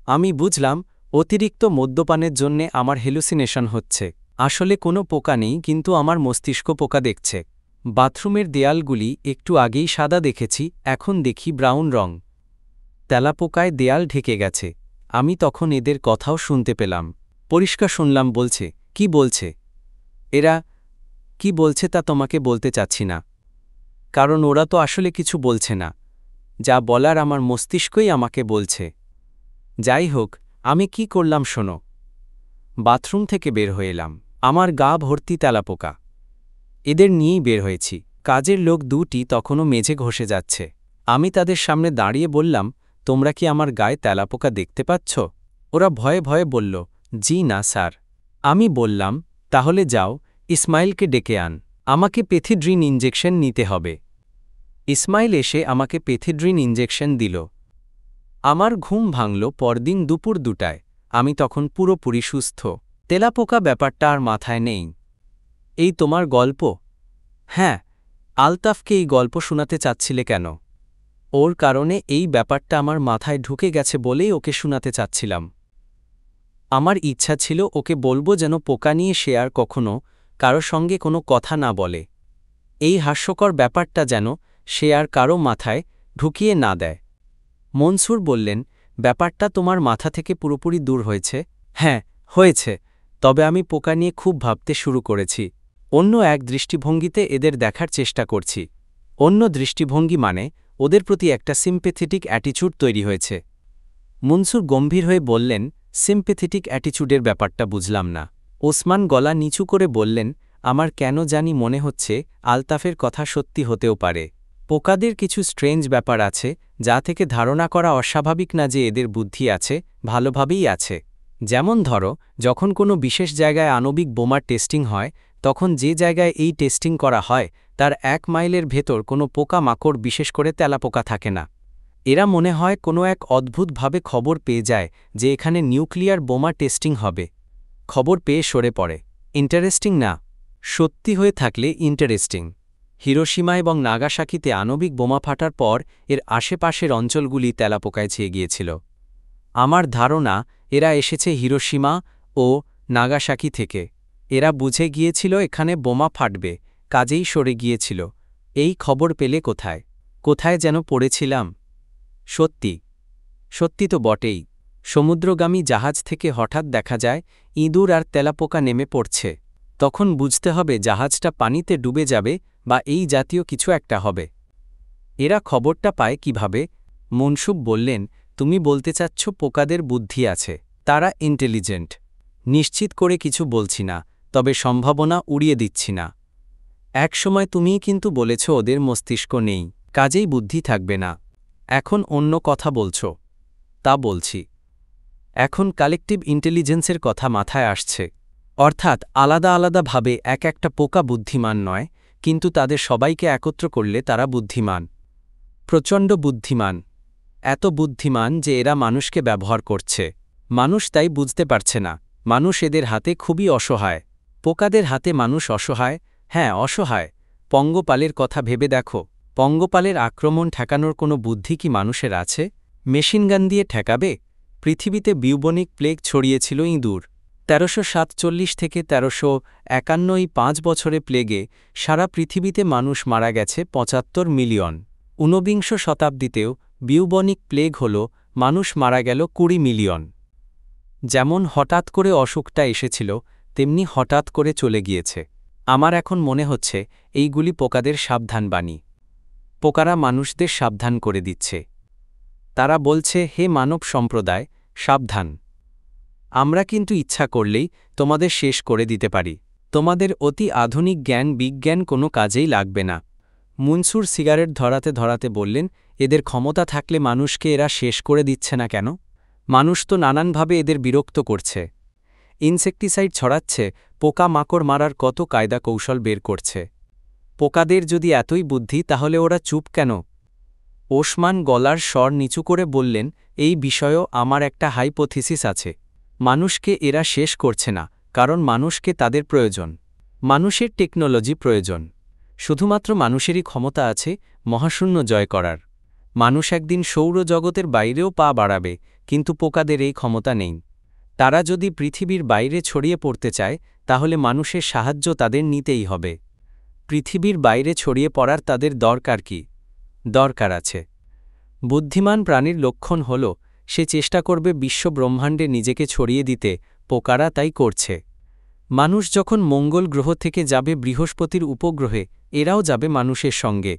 আমি বুঝলাম অতিরিক্ত মদ্যপানের জন্যে আমার হেলুসিনেশন হচ্ছে। আসলে কোনো পোকা নেই, কিন্তু আমার মস্তিষ্ক পোকা দেখছে। বাথরুমের দেয়ালগুলি একটু আগেই সাদা দেখেছি, এখন দেখি ব্রাউন রং। তেলাপোকায় দেয়াল ঢেকে গেছে। আমি তখন এদের কথাও শুনতে পেলাম। পরিষ্কার শুনলাম বলছে, কি বলছে এরা? কি বলছে তা তোমাকে বলতে চাচ্ছি না, কারণ ওরা তো আসলে কিছু বলছে না। যা বলার আমার মস্তিষ্কই আমাকে বলছে। যাই হোক, আমি কি করলাম শোনো। বাথরুম থেকে বের হয়ে এলাম। আমার গা ভর্তি তেলাপোকা। এদের নিয়েই বের হয়েছি। কাজের লোক দুটি তখনও মেঝে ঘষে যাচ্ছে। আমি তাদের সামনে দাঁড়িয়ে বললাম, তোমরা কি আমার গায়ে তেলাপোকা দেখতে পাচ্ছ? ওরা ভয়ে ভয়ে বলল, জি না স্যার। আমি বললাম, তাহলে যাও, ইসমাইলকে ডেকে আন। আমাকে পেথিড্রিন ইনজেকশন নিতে হবে। ইসমাইল এসে আমাকে পেথিড্রিন ইনজেকশন দিল। আমার ঘুম ভাঙল পরদিন দুপুর 2টায়। আমি তখন পুরোপুরি সুস্থ। তেলাপোকা ব্যাপারটা আর মাথায় নেই। এই তোমার গল্প? হ্যাঁ। আলতাফকে এই গল্প শোনাতে চাচ্ছিলে কেন? ওর কারণে এই ব্যাপারটা আমার মাথায় ঢুকে গেছে বলেই ওকে শোনাতে চাচ্ছিলাম। আমার ইচ্ছা ছিল ওকে বলবো যেন পোকা নিয়ে সে আর কখনো কারো সঙ্গে কোনো কথা না বলে। এই হাস্যকর ব্যাপারটা যেন সে আর কারো মাথায় ঢুকিয়ে না দেয়। মনসুর বললেন, ব্যাপারটা তোমার মাথা থেকে পুরোপুরি দূর হয়েছে? হ্যাঁ, হয়েছে। তবে আমি পোকা নিয়ে খুব ভাবতে শুরু করেছি। অন্য এক দৃষ্টিভঙ্গিতে এদের দেখার চেষ্টা করছি। অন্য দৃষ্টিভঙ্গি মানে ওদের প্রতি একটা সিম্প্যাথেটিক অ্যাটিচিউড তৈরি হয়েছে। মনসুর গম্ভীর হয়ে বললেন, সিম্প্যাথেটিক অ্যাটিচিউডের ব্যাপারটা বুঝলাম না। ওসমান গলা নিচু করে বললেন, আমার কেন জানি মনে হচ্ছে আলতাফের কথা সত্যি হতেও পারে। পোকাদের কিছু স্ট্রেঞ্জ ব্যাপার আছে যা থেকে ধারণা করা অস্বাভাবিক না যে এদের বুদ্ধি আছে, ভালোভাবেই আছে। যেমন ধরো, যখন কোনো বিশেষ জায়গায় আণবিক বোমার টেস্টিং হয়, তখন যে জায়গায় এই টেস্টিং করা হয় তার 1 মাইলের ভেতর কোনো পোকা মাকড়, বিশেষ করে তেলাপোকা থাকে না। এরা মনে হয় কোনো এক অদ্ভুতভাবে খবর পেয়ে যায় যে এখানে নিউক্লিয়ার বোমা টেস্টিং হবে। খবর পেয়ে সরে পড়ে। ইন্টারেস্টিং না? সত্যি হয়ে থাকলে ইন্টারেস্টিং। হিরোশিমা এবং নাগাসাকিতে আণবিক বোমা ফাটার পর এর আশেপাশের অঞ্চলগুলি তেলাপোকায় ছেয়ে গিয়েছিল। আমার ধারণা এরা এসেছে হিরোশিমা ও নাগাসাকি থেকে। এরা বুঝে গিয়েছিল এখানে বোমা ফাটবে, কাজেই সরে গিয়েছিল। এই খবর পেলে কোথায় কোথায় যেন পড়েছিলাম। সত্যি সত্যি তো বটেই। সমুদ্রগামী জাহাজ থেকে হঠাৎ দেখা যায় ইঁদুর আর তেলাপোকা নেমে পড়ছে। তখন বুঝতে হবে জাহাজটা পানিতে ডুবে যাবে বা এই জাতীয় কিছু একটা হবে। এরা খবরটা পায় কিভাবে? মনসুব বললেন, তুমি বলতে চাচ্ছ পোকাদের বুদ্ধি আছে, তারা ইন্টেলিজেন্ট। নিশ্চিত করে কিছু বলছি না, তবে সম্ভাবনা উড়িয়ে দিচ্ছি না। একসময় তুমিই কিন্তু বলেছ ওদের মস্তিষ্ক নেই, কাজেই বুদ্ধি থাকবে না। এখন অন্য কথা বলছ। তা বলছি। এখন কালেকটিভ ইন্টেলিজেন্সের কথা মাথায় আসছে। অর্থাৎ আলাদা আলাদাভাবে এক একটা পোকা বুদ্ধিমান নয়, কিন্তু তাদের সবাইকে একত্র করলে তারা বুদ্ধিমান। প্রচণ্ড বুদ্ধিমান। এত বুদ্ধিমান যে এরা মানুষকে ব্যবহার করছে। মানুষ তাই বুঝতে পারছে না। মানুষ এদের হাতে খুবই অসহায়। পোকাদের হাতে মানুষ অসহায়? হ্যাঁ, অসহায়। পঙ্গপালের কথা ভেবে দেখো। পঙ্গপালের আক্রমণ ঠেকানোর কোনো বুদ্ধি কি মানুষের আছে? মেশিনগান দিয়ে ঠেকাবে? পৃথিবীতে বিউবনিক প্লেগ ছড়িয়েছিল ইঁদুর। ১৩৪৭ থেকে ১৩৫১ এই ৫ বছরে প্লেগে সারা পৃথিবীতে মানুষ মারা গেছে ৭৫ মিলিয়ন। ঊনবিংশ শতাব্দীতেও বিউবনিক প্লেগ হল, মানুষ মারা গেল ২০ মিলিয়ন। যেমন হঠাৎ করে অসুখটা এসেছিল, তেমনি হঠাৎ করে চলে গিয়েছে। আমার এখন মনে হচ্ছে এইগুলি পোকাদের সাবধানবাণী। পোকারা মানুষদের সাবধান করে দিচ্ছে। তারা বলছে, হে মানব সম্প্রদায়, সাবধান। আমরা কিন্তু ইচ্ছা করলেই তোমাদের শেষ করে দিতে পারি। তোমাদের অতি আধুনিক জ্ঞান বিজ্ঞান কোনো কাজেই লাগবে না। মনসুর সিগারেট ধরাতে ধরাতে বললেন, এদের ক্ষমতা থাকলে মানুষকে এরা শেষ করে দিচ্ছে না কেন? মানুষ তো নানানভাবে এদের বিরক্ত করছে। ইনসেকটিসাইড ছড়াচ্ছে, পোকা মাকড় মারার কত কায়দা কৌশল বের করছে। পোকাদের যদি এতই বুদ্ধি, তাহলে ওরা চুপ কেন? ওসমান গলার স্বর নিচু করে বললেন, এই বিষয়েও আমার একটা হাইপোথিসিস আছে। মানুষকে এরা শেষ করছে না, কারণ মানুষকে তাদের প্রয়োজন। মানুষের টেকনোলজি প্রয়োজন। শুধুমাত্র মানুষেরই ক্ষমতা আছে মহাশূন্য জয় করার। মানুষ একদিন সৌরজগতের বাইরেও পা বাড়াবে, কিন্তু পোকাদের এই ক্ষমতা নেই। তারা যদি পৃথিবীর বাইরে ছড়িয়ে পড়তে চায়, তাহলে মানুষের সাহায্য তাদের নিতেই হবে। পৃথিবীর বাইরে ছড়িয়ে পড়ার তাদের দরকার কি? দরকার আছে। বুদ্ধিমান প্রাণীর লক্ষণ হল সে চেষ্টা করবে বিশ্ব ব্রহ্মাণ্ডে নিজেকে ছড়িয়ে দিতে। পোকারা তাই করছে। মানুষ যখন মঙ্গল গ্রহ থেকে যাবে বৃহস্পতির উপগ্রহে, এরাও যাবে মানুষের সঙ্গে।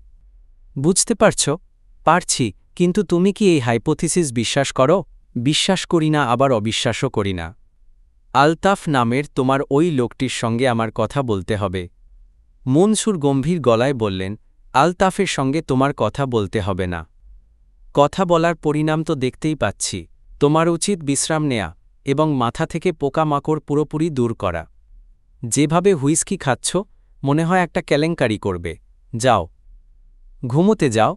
বুঝতে পারছ? পারছি, কিন্তু তুমি কি এই হাইপোথিসিস বিশ্বাস করো? বিশ্বাস করি না, আবার অবিশ্বাসও করি না। আলতাফ নামের তোমার ওই লোকটির সঙ্গে আমার কথা বলতে হবে। মনসুর গম্ভীর গলায় বললেন, আলতাফের সঙ্গে তোমার কথা বলতে হবে না। কথা বলার পরিণাম তো দেখতেই পাচ্ছি। তোমার উচিত বিশ্রাম নেয়া এবং মাথা থেকে পোকামাকড় পুরোপুরি দূর করা। যেভাবে হুইস্কি খাচ্ছ, মনে হয় একটা কেলেঙ্কারি করবে। যাও, ঘুমোতে যাও।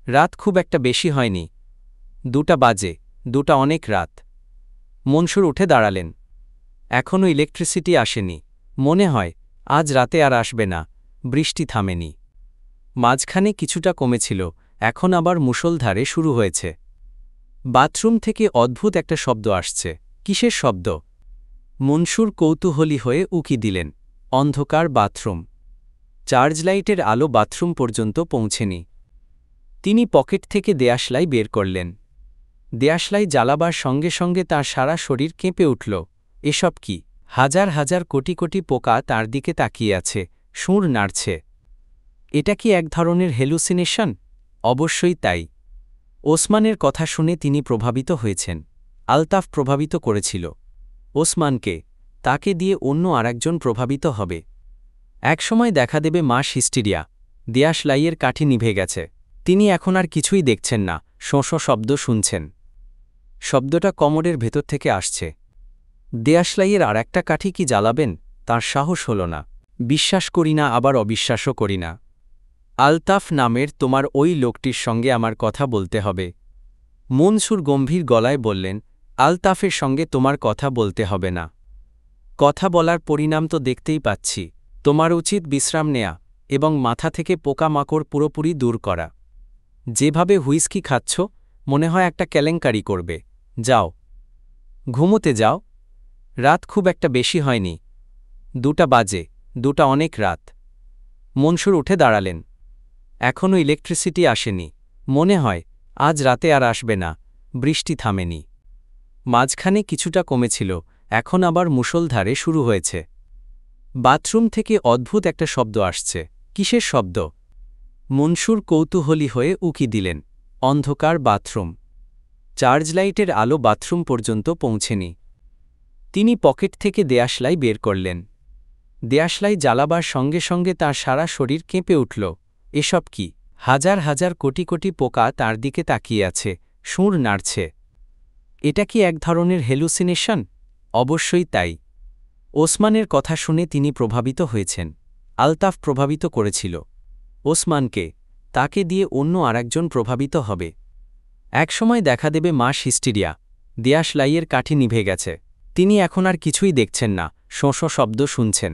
রাত খুব একটা বেশি হয়নি। ২টা বাজে। ২টা অনেক রাত। মনসুর উঠে দাঁড়ালেন। এখনও ইলেকট্রিসিটি আসেনি। মনে হয় আজ রাতে আর আসবে না। বৃষ্টি থামেনি। মাঝখানে কিছুটা কমেছিল, এখন আবার মুষলধারে শুরু হয়েছে। বাথরুম থেকে অদ্ভুত একটা শব্দ আসছে। কিসের শব্দ? মনসুর কৌতূহলী হয়ে উকি দিলেন। অন্ধকার বাথরুম। চার্জ লাইটের আলো বাথরুম পর্যন্ত পৌঁছেনি। তিনি পকেট থেকে দেয়াশলাই বের করলেন। দেয়াশলাই জ্বালাবার সঙ্গে সঙ্গে তাঁর সারা শরীর কেঁপে উঠল। এসব কি? হাজার হাজার কোটি কোটি পোকা তার দিকে তাকিয়ে আছে, সুর নাড়ছে। এটা কি এক ধরনের হ্যালুসিনেশন? অবশ্যই তাই। ওসমানের কথা শুনে তিনি প্রভাবিত হয়েছেন। আলতাফ প্রভাবিত করেছিল ওসমানকে, তাকে দিয়ে অন্য আরেকজন প্রভাবিত হবে। একসময় দেখা দেবে মাস হিস্টিরিয়া। দেয়াশলাইয়ের কাঠি নিভে গেছে। তিনি এখন আর কিছুই দেখছেন না, শোঁ শব্দ শুনছেন। শব্দটা কমরের ভেতর থেকে আসছে। দেয়াশলাইয়ের আর একটা কাঠি কি জ্বালাবেন? তার সাহস হল না। বিশ্বাস করি না, আবার অবিশ্বাসও করি না। আলতাফ নামের তোমার ওই লোকটির সঙ্গে আমার কথা বলতে হবে। মনসুর গম্ভীর গলায় বললেন, আলতাফের সঙ্গে তোমার কথা বলতে হবে না। কথা বলার পরিণাম তো দেখতেই পাচ্ছি। তোমার উচিত বিশ্রাম নেয়া এবং মাথা থেকে পোকামাকড় পুরোপুরি দূর করা। যেভাবে হুইস্কি খাচ্ছ, মনে হয় একটা কেলেঙ্কারি করবে। যাও, ঘুমোতে যাও। রাত খুব একটা বেশি হয়নি। 2টা বাজে, 2টা অনেক রাত। মনসুর উঠে দাঁড়ালেন। এখনও ইলেকট্রিসিটি আসেনি। মনে হয় আজ রাতে আর আসবে না। বৃষ্টি থামেনি। মাঝখানে কিছুটা কমেছিল, এখন আবার মুষলধারে শুরু হয়েছে। বাথরুম থেকে অদ্ভুত একটা শব্দ আসছে। কিসের শব্দ? মনসুর কৌতূহলী হয়ে উকি দিলেন। অন্ধকার বাথরুম। চার্জ লাইটের আলো বাথরুম পর্যন্ত পৌঁছেনি। তিনি পকেট থেকে দেয়াশলাই বের করলেন। দেয়াশলাই জ্বালাবার সঙ্গে সঙ্গে তাঁর সারা শরীর কেঁপে উঠল। এসব কি? হাজার হাজার কোটি কোটি পোকা তার দিকে তাকিয়ে আছে, সুর নাড়ছে। এটা কি এক ধরনের হ্যালুসিনেশন? অবশ্যই তাই। ওসমানের কথা শুনে তিনি প্রভাবিত হয়েছেন। আলতাফ প্রভাবিত করেছিল ওসমানকে, তাকে দিয়ে অন্য আরেকজন প্রভাবিত হবে। একসময় দেখা দেবে মাস হিস্টিরিয়া। দেয়াশলাইয়ের কাঠি নিভে গেছে। তিনি এখন আর কিছুই দেখছেন না, শোঁ শব্দ শুনছেন।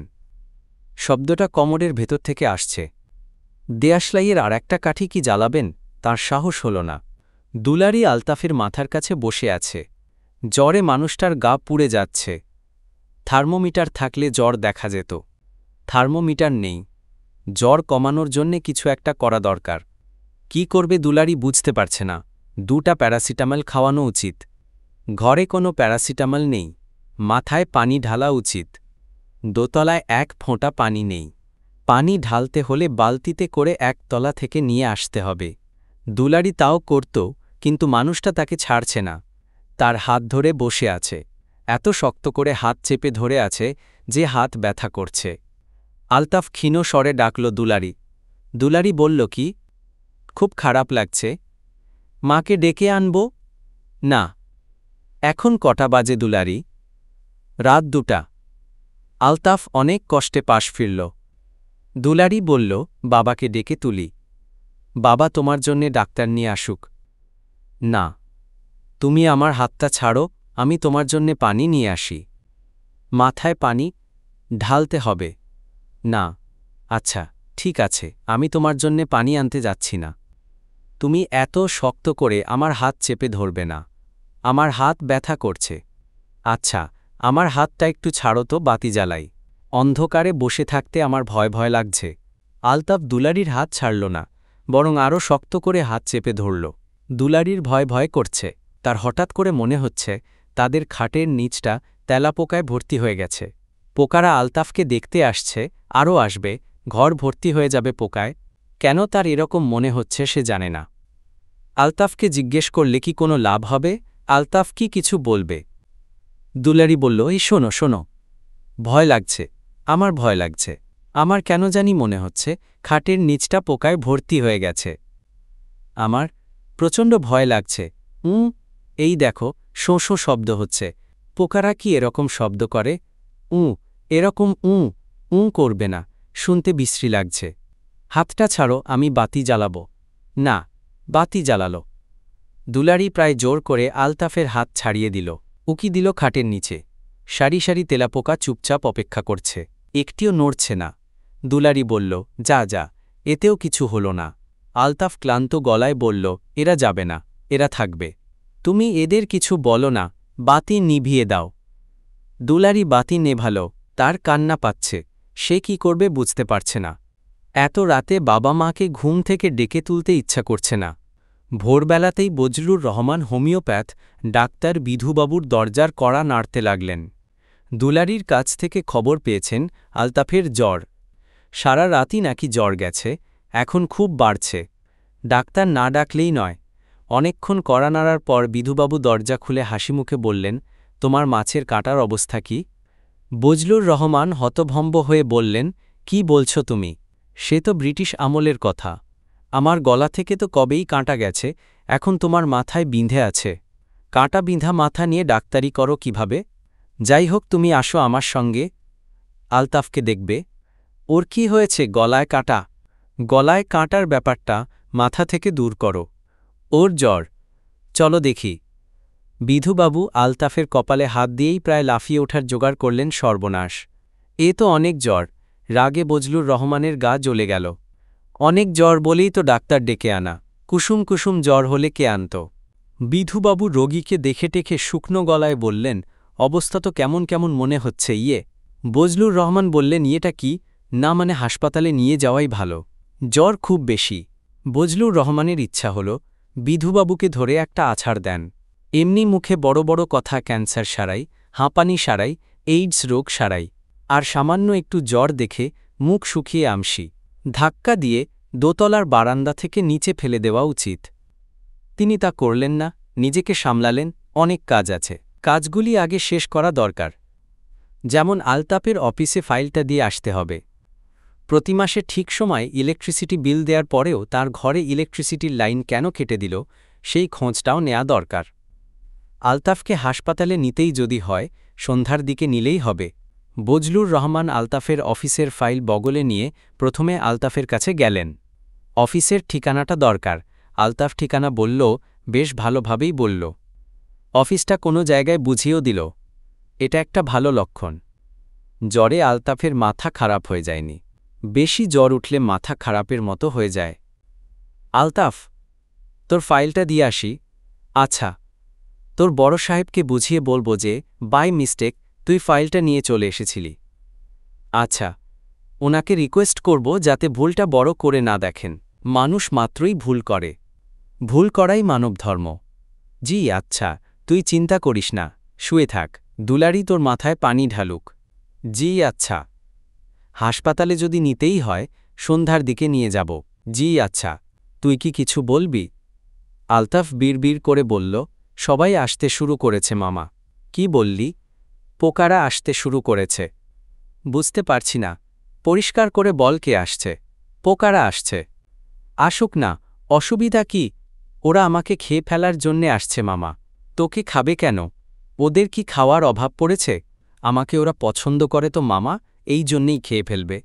শব্দটা কমরের ভেতর থেকে আসছে। দেয়াশলাইয়ের আর একটা কাঠি কি জ্বালাবেন? তার সাহস হল না। দুলারি আলতাফের মাথার কাছে বসে আছে। জ্বরে মানুষটার গা পুড়ে যাচ্ছে। থার্মোমিটার থাকলে জ্বর দেখা যেত। থার্মোমিটার নেই। জ্বর কমানোর জন্যে কিছু একটা করা দরকার। কি করবে দুলারি বুঝতে পারছে না। 2টা প্যারাসিটামল খাওয়ানো উচিত। ঘরে কোনো প্যারাসিটামল নেই। মাথায় পানি ঢালা উচিত। দোতলায় 1 ফোঁটা পানি নেই। পানি ঢালতে হলে বালতিতে করে 1 তলা থেকে নিয়ে আসতে হবে। দুলারি তাও করত, কিন্তু মানুষটা তাকে ছাড়ছে না। তার হাত ধরে বসে আছে। এত শক্ত করে হাত চেপে ধরে আছে যে হাত ব্যথা করছে। আলতাফ ক্ষীণ স্বরে ডাকল দুলারি। দুলারি বলল, কি? খুব খারাপ লাগছে। মাকে ডেকে আনব? না। এখন কটা বাজে দুলারি? রাত 2টা। আলতাফ অনেক কষ্টে পাশ ফিরল। দুলারি বলল, বাবাকে ডেকে তুলি। বাবা তোমার জন্যে ডাক্তার নিয়ে আসুক। না, তুমি আমার হাতটা ছাড়ো, আমি তোমার জন্যে পানি নিয়ে আসি। মাথায় পানি ঢালতে হবে। না। আচ্ছা, ঠিক আছে, আমি তোমার জন্যে পানি আনতে যাচ্ছি না। তুমি এত শক্ত করে আমার হাত চেপে ধরবে না। আমার হাত ব্যথা করছে। আচ্ছা, আমার হাতটা একটু ছাড়ো তো, বাতি জ্বালাই। অন্ধকারে বসে থাকতে আমার ভয় ভয় লাগছে। আলতাফ দুলারির হাত ছাড়ল না, বরং আরও শক্ত করে হাত চেপে ধরল। দুলারির ভয় ভয় করছে। তার হঠাৎ করে মনে হচ্ছে তাদের খাটের নিচটা তেলাপোকায় ভর্তি হয়ে গেছে। পোকারা আলতাফকে দেখতে আসছে, আরও আসবে, ঘর ভর্তি হয়ে যাবে পোকায়। কেন তার এরকম মনে হচ্ছে সে জানে না। আলতাফকে জিজ্ঞেস করলে কি কোনো লাভ হবে? আলতাফ কি কিছু বলবে? দুলারি বলল, এই শোনো শোনো, ভয় লাগছে, আমার ভয় লাগছে। আমার কেন জানি মনে হচ্ছে খাটের নিচটা পোকায় ভর্তি হয়ে গেছে। আমার প্রচণ্ড ভয় লাগছে। এই দেখো, শোঁ শোঁ শব্দ হচ্ছে। পোকারা কি এরকম শব্দ করে? এরকম করবে না, শুনতে বিশ্রী লাগছে। হাতটা ছাড়ো, আমি বাতি জ্বালাব। না। বাতি জ্বালালো। দুলারি প্রায় জোর করে আলতাফের হাত ছাড়িয়ে দিল। উকি দিল খাটের নিচে। সারি সারি তেলাপোকা চুপচাপ অপেক্ষা করছে, একটিও নড়ছে না। দুলারি বলল, যা যা, এতেও কিছু হল না। আলতাফ ক্লান্ত গলায় বলল, এরা যাবে না, এরা থাকবে। তুমি এদের কিছু বলো না, বাতি নিভিয়ে দাও। দুলারি বাতি নেভাল। তার কান্না পাচ্ছে। সে কি করবে বুঝতে পারছে না। এত রাতে বাবা মাকে ঘুম থেকে ডেকে তুলতে ইচ্ছা করছে না। ভোরবেলাতেই বজলুর রহমান হোমিওপ্যাথ ডাক্তার বিধুবাবুর দরজার কড়া নাড়তে লাগলেন। দুলারির কাছ থেকে খবর পেয়েছেন আলতাফের জ্বর। সারা রাতই নাকি জ্বর গেছে, এখন খুব বাড়ছে। ডাক্তার না ডাকলেই নয়। অনেকক্ষণ কড়া নাড়ার পর বিধুবাবু দরজা খুলে হাসিমুখে বললেন, তোমার মাছের কাঁটার অবস্থা কি? বজলুর রহমান হতভম্ব হয়ে বললেন, কি বলছো তুমি? সে তো ব্রিটিশ আমলের কথা। আমার গলা থেকে তো কবেই কাঁটা গেছে, এখন তোমার মাথায় বিঁধে আছে। কাঁটা বিঁধা মাথা নিয়ে ডাক্তারি করো কিভাবে? যাই হোক, তুমি আসো আমার সঙ্গে। আলতাফকে দেখবে। ওর কি হয়েছে? গলায় কাঁটা। গলায় কাঁটার ব্যাপারটা মাথা থেকে দূর করো। ওর জ্বর। চলো দেখি। বিধুবাবু আলতাফের কপালে হাত দিয়েই প্রায় লাফিয়ে ওঠার জোগাড় করলেন। সর্বনাশ, এ তো অনেক জ্বর। রাগে বজলুর রহমানের গা জ্বলে গেল। অনেক জ্বর বলেই তো ডাক্তার ডেকে আনা। কুসুম কুসুম জ্বর হলে কে আনত? বিধুবাবু রোগীকে দেখে টেখে শুকনো গলায় বললেন, অবস্থা তো কেমন কেমন মনে হচ্ছে। বজলুর রহমান বললেন, ইয়েটা কি? না মানে হাসপাতালে নিয়ে যাওয়াই ভালো। জ্বর খুব বেশি। বজলুর রহমানের ইচ্ছা হল বিধুবাবুকে ধরে একটা আছাড় দেন। এমনি মুখে বড় বড় কথা, ক্যান্সার সারাই, হাঁপানি সারাই, এইডস রোগ সারাই, আর সামান্য একটু জ্বর দেখে মুখ শুকিয়ে আমসি। ধাক্কা দিয়ে দোতলার বারান্দা থেকে নিচে ফেলে দেওয়া উচিত। তিনি তা করলেন না, নিজেকে সামলালেন। অনেক কাজ আছে, কাজগুলি আগে শেষ করা দরকার। যেমন আলতাফের অফিসে ফাইলটা দিয়ে আসতে হবে। প্রতি মাসে ঠিক সময় ইলেকট্রিসিটি বিল দেওয়ার পরেও তার ঘরে ইলেকট্রিসিটির লাইন কেন কেটে দিল, সেই খোঁজটাও নেওয়া দরকার। আলতাফকে হাসপাতালে নিতেই যদি হয়, সন্ধ্যার দিকে নিলেই হবে। বজলুর রহমান আলতাফের অফিসের ফাইল বগলে নিয়ে প্রথমে আলতাফের কাছে গেলেন। অফিসের ঠিকানাটা দরকার। আলতাফ ঠিকানা বলল, বেশ ভালোভাবেই বলল। অফিসটা কোনো জায়গায় বুঝিয়েও দিল। এটা একটা ভালো লক্ষণ। জ্বরে আলতাফের মাথা খারাপ হয়ে যায়নি। বেশি জ্বর উঠলে মাথা খারাপের মতো হয়ে যায়। আলতাফ, তোর ফাইলটা দিয়ে আসি। আচ্ছা, তোর বড় সাহেবকে বুঝিয়ে বলবো যে বাই মিস্টেক তুই ফাইলটা নিয়ে চলে এসেছিলি। আচ্ছা, ওনাকে রিকোয়েস্ট করব যাতে ভুলটা বড় করে না দেখেন। মানুষ মাত্রই ভুল করে। ভুল করাই মানবধর্ম। জি আচ্ছা, তুই চিন্তা করিস না, শুয়ে থাক। দুলারি তোর মাথায় পানি ঢালুক। জি আচ্ছা। হাসপাতালে যদি নিতেই হয়, সন্ধ্যার দিকে নিয়ে যাব। জি আচ্ছা। তুই কি কিছু বলবি? আলতাফ বিড়বিড় করে বলল, সবাই আসতে শুরু করেছে মামা। কি বললি? পোকারা আসতে শুরু করেছে। বুঝতে পারছি না, পরিষ্কার করে বল কে আসছে? পোকারা আসছে। আসুক না, অসুবিধা কি? ওরা আমাকে খেয়ে ফেলার জন্যে আসছে মামা। তোকে খাবে কেন? ওদের কি খাওয়ার অভাব পড়েছে? আমাকে ওরা পছন্দ করে তো মামা, এই জন্যেই খেয়ে ফেলবে।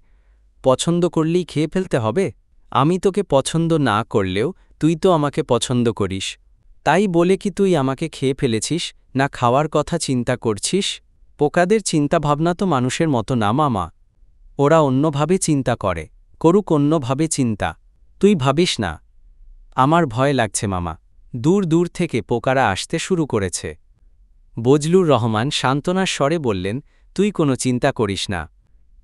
পছন্দ করলেই খেয়ে ফেলতে হবে? আমি তোকে পছন্দ না করলেও তুই তো আমাকে পছন্দ করিস। তাই বলে কি তুই আমাকে খেয়ে ফেলেছিস, না খাওয়ার কথা চিন্তা করছিস? পোকাদের চিন্তাভাবনা তো মানুষের মতো না মামা। ওরা অন্যভাবে চিন্তা করে। করুক অন্যভাবে চিন্তা, তুই ভাবিস না। আমার ভয় লাগছে মামা। দূর দূর থেকে পোকারা আসতে শুরু করেছে। বজলুর রহমান সান্ত্বনার স্বরে বললেন, তুই কোনো চিন্তা করিস না।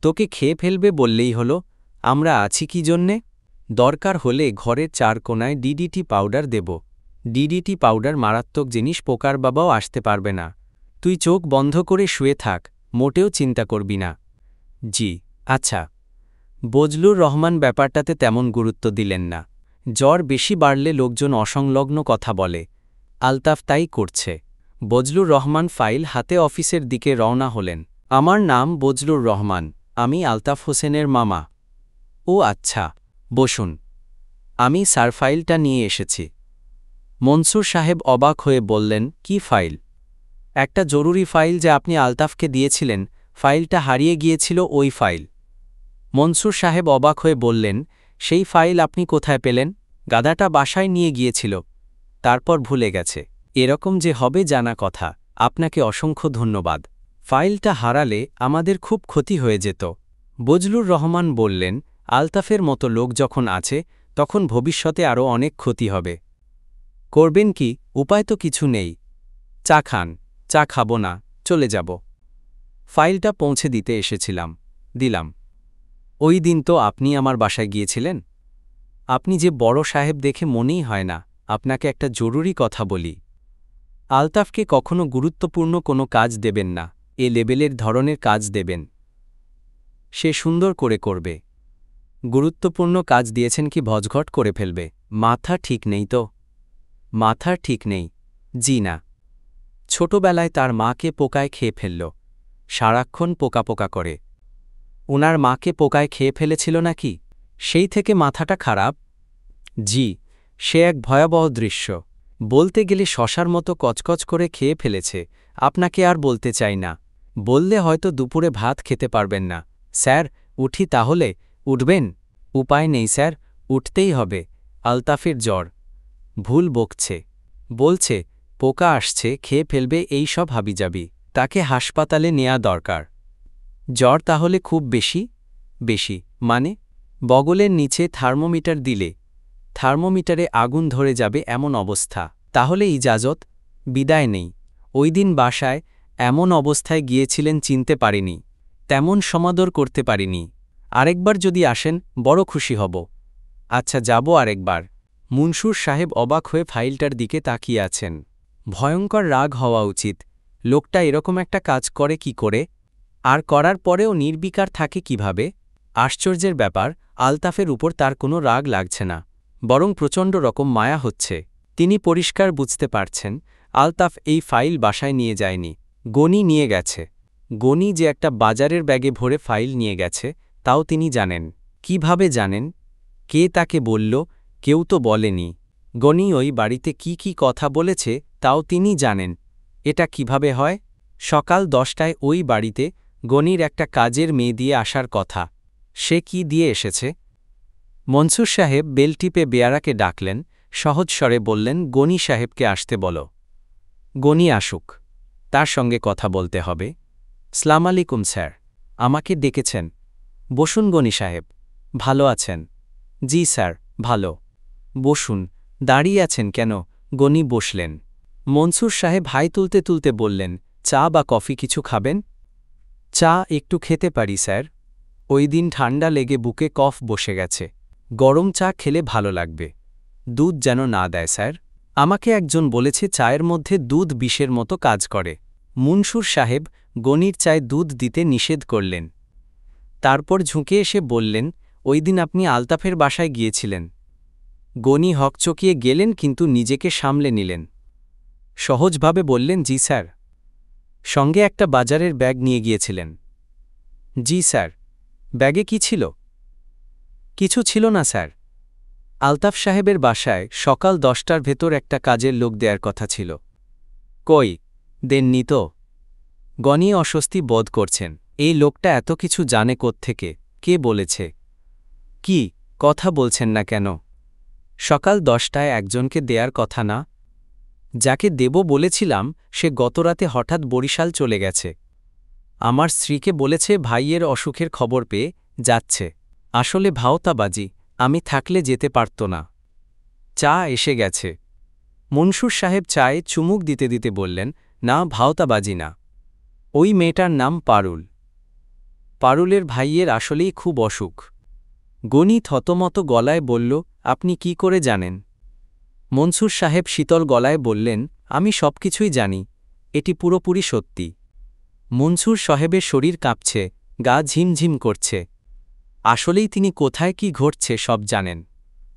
তোকে খেয়ে ফেলবে বললেই হলো। আমরা আছি কি জন্যে? দরকার হলে ঘরের চার কোনায় ডিডিটি পাউডার দেব। ডিডিটি পাউডার মারাত্মক জিনিস, পোকার বাবাও আসতে পারবে না। তুই চোখ বন্ধ করে শুয়ে থাক, মোটেও চিন্তা করবি না। জি আচ্ছা। বজলুর রহমান ব্যাপারটাতে তেমন গুরুত্ব দিলেন না। জ্বর বেশি বাড়লে লোকজন অসংলগ্ন কথা বলে। আলতাফ তাই করছে। বজলুর রহমান ফাইল হাতে অফিসের দিকে রওনা হলেন। আমার নাম বজলুর রহমান, আমি আলতাফ হোসেনের মামা। ও আচ্ছা, বসুন। আমি স্যার ফাইলটা নিয়ে এসেছি। মনসুর সাহেব অবাক হয়ে বললেন, কি ফাইল? একটা জরুরি ফাইল যা আপনি আলতাফকে দিয়েছিলেন। ফাইলটা হারিয়ে গিয়েছিল, ওই ফাইল। মনসুর সাহেব অবাক হয়ে বললেন, সেই ফাইল আপনি কোথায় পেলেন? গাধাটা বাসায় নিয়ে গিয়েছিল, তারপর ভুলে গেছে। এরকম যে হবে জানা কথা। আপনাকে অসংখ্য ধন্যবাদ। ফাইলটা হারালে আমাদের খুব ক্ষতি হয়ে যেত। বজলুর রহমান বললেন, আলতাফের মতো লোক যখন আছে, তখন ভবিষ্যতে আরও অনেক ক্ষতি হবে। করবেন কি? উপায় তো কিছু নেই। চা খান। চা খাবো না, চলে যাব। ফাইলটা পৌঁছে দিতে এসেছিলাম, দিলাম। ওই দিন তো আপনি আমার বাসায় গিয়েছিলেন। আপনি যে বড় সাহেব দেখে মনেই হয় না। আপনাকে একটা জরুরি কথা বলি। আলতাফকে কখনো গুরুত্বপূর্ণ কোনো কাজ দেবেন না। এ লেবেলের ধরনের কাজ দেবেন, সে সুন্দর করে করবে। গুরুত্বপূর্ণ কাজ দিয়েছেন কি ভজঘট করে ফেলবে? মাথা ঠিক নেই তো? মাথা ঠিক নেই। জি না। ছোটবেলায় তার মাকে পোকায় খেয়ে ফেলল। সারাক্ষণ পোকা পোকা করে। ওনার মাকে পোকায় খেয়ে ফেলেছিল নাকি? সেই থেকে মাথাটা খারাপ? জি, সে এক ভয়াবহ দৃশ্য। বলতে গেলে শশার মতো কচকচ করে খেয়ে ফেলেছে, আপনাকে আর বলতে চাই না। বললে হয়তো দুপুরে ভাত খেতে পারবেন না। স্যার, উঠি তাহলে? উঠবেন? উপায় নেই স্যার, উঠতেই হবে। আলতাফের জ্বর। ভুল বকছে। বলছে, পোকা আসছে, খেয়ে ফেলবে, এই সব হাবিজাবি। তাকে হাসপাতালে নেয়া দরকার। জ্বর তাহলে খুব বেশি? বেশি মানে? বগলের নিচে থার্মোমিটার দিলে থার্মোমিটারে আগুন ধরে যাবে এমন অবস্থা। তাহলে ইজাজত? বিদায় নেই। ওই দিন বাসায় এমন অবস্থায় গিয়েছিলেন চিনতে পারিনি। তেমন সমাদর করতে পারিনি। আরেকবার যদি আসেন বড় খুশি হব। আচ্ছা, যাব আরেকবার। মুনসুর সাহেব অবাক হয়ে ফাইলটার দিকে তাকিয়ে আছেন। ভয়ঙ্কর রাগ হওয়া উচিত। লোকটা এরকম একটা কাজ করে কি করে? আর করার পরেও নির্বিকার থাকে কিভাবে? আশ্চর্যের ব্যাপার, আলতাফের উপর তার কোনো রাগ লাগছে না, বরং প্রচণ্ড রকম মায়া হচ্ছে। তিনি পরিষ্কার বুঝতে পারছেন, আলতাফ এই ফাইল বাসায় নিয়ে যায়নি, গনি নিয়ে গেছে। গনি যে একটা বাজারের ব্যাগে ভরে ফাইল নিয়ে গেছে, তাও তিনি জানেন। কিভাবে জানেন? কে তাকে বলল? কেউ তো বলেনি। গনি ওই বাড়িতে কি কি কথা বলেছে তাও তিনি জানেন। এটা কিভাবে হয়? সকাল 10টায় ওই বাড়িতে গনির একটা কাজের মেয়ে দিয়ে আসার কথা। সে কি দিয়ে এসেছে? মনসুর সাহেব বেল টিপে বেয়ারাকে ডাকলেন, সহজ স্বরে বললেন, গনি সাহেবকে আসতে বলো। গনি আসুক, তার সঙ্গে কথা বলতে হবে। সালাম আলাইকুম স্যার, আমাকে ডেকেছেন? বসুন গনি সাহেব। ভালো আছেন? জি স্যার, ভালো। বসুন। দাঁড়িয়ে আছেন কেন? গনি বসলেন। মনসুর সাহেব হাই তুলতে তুলতে বললেন, চা বা কফি কিছু খাবেন? চা একটু খেতে পারি স্যার। ওই দিন ঠান্ডা লেগে বুকে কফ বসে গেছে। গরম চা খেলে ভালো লাগবে। দুধ যেন না দেয় স্যার। আমাকে একজন বলেছে চায়ের মধ্যে দুধ বিষের মতো কাজ করে। মুনসুর সাহেব গনির চায়ে দুধ দিতে নিষেধ করলেন। তারপর ঝুঁকে এসে বললেন, ওই দিন আপনি আলতাফের বাসায় গিয়েছিলেন। গনি হকচকিয়ে গেলেন কিন্তু নিজেকে সামলে নিলেন। সহজভাবে বললেন, জি স্যার। সঙ্গে একটা বাজারের ব্যাগ নিয়ে গিয়েছিলেন? জি স্যার। ব্যাগে কি ছিল? কিছু ছিল না স্যার। আলতাফ সাহেবের বাসায় সকাল 10টার ভেতর একটা কাজের লোক দেয়ার কথা ছিল। কই, দেননি তো? গনি অস্বস্তি বোধ করছেন। এই লোকটা এত কিছু জানে কোত্থেকে? কে বলেছে? কি কথা বলছেন না কেন? সকাল 10টায় একজনকে দেয়ার কথা না? যাকে দেব বলেছিলাম সে গতরাতে হঠাৎ বরিশাল চলে গেছে। আমার স্ত্রীকে বলেছে ভাইয়ের অসুখের খবর পেয়ে যাচ্ছে। আসলে ভাওতাবাজি, আমি থাকলে যেতে পারত না। চা এসে গেছে। মনসুর সাহেব চায়ে চুমুক দিতে দিতে বললেন, না, ভাওতাবাজি না। ওই মেয়েটার নাম পারুল। পারুলের ভাইয়ের আসলেই খুব অসুখ। গনি থতমত গলায় বলল, আপনি কি করে জানেন? মনসুর সাহেব শীতল গলায় বললেন, আমি সবকিছুই জানি, এটি পুরোপুরি সত্যি। মনসুর সাহেবের শরীর কাঁপছে, গা ঝিমঝিম করছে। আসলেই তিনি কোথায় কি ঘটছে সব জানেন।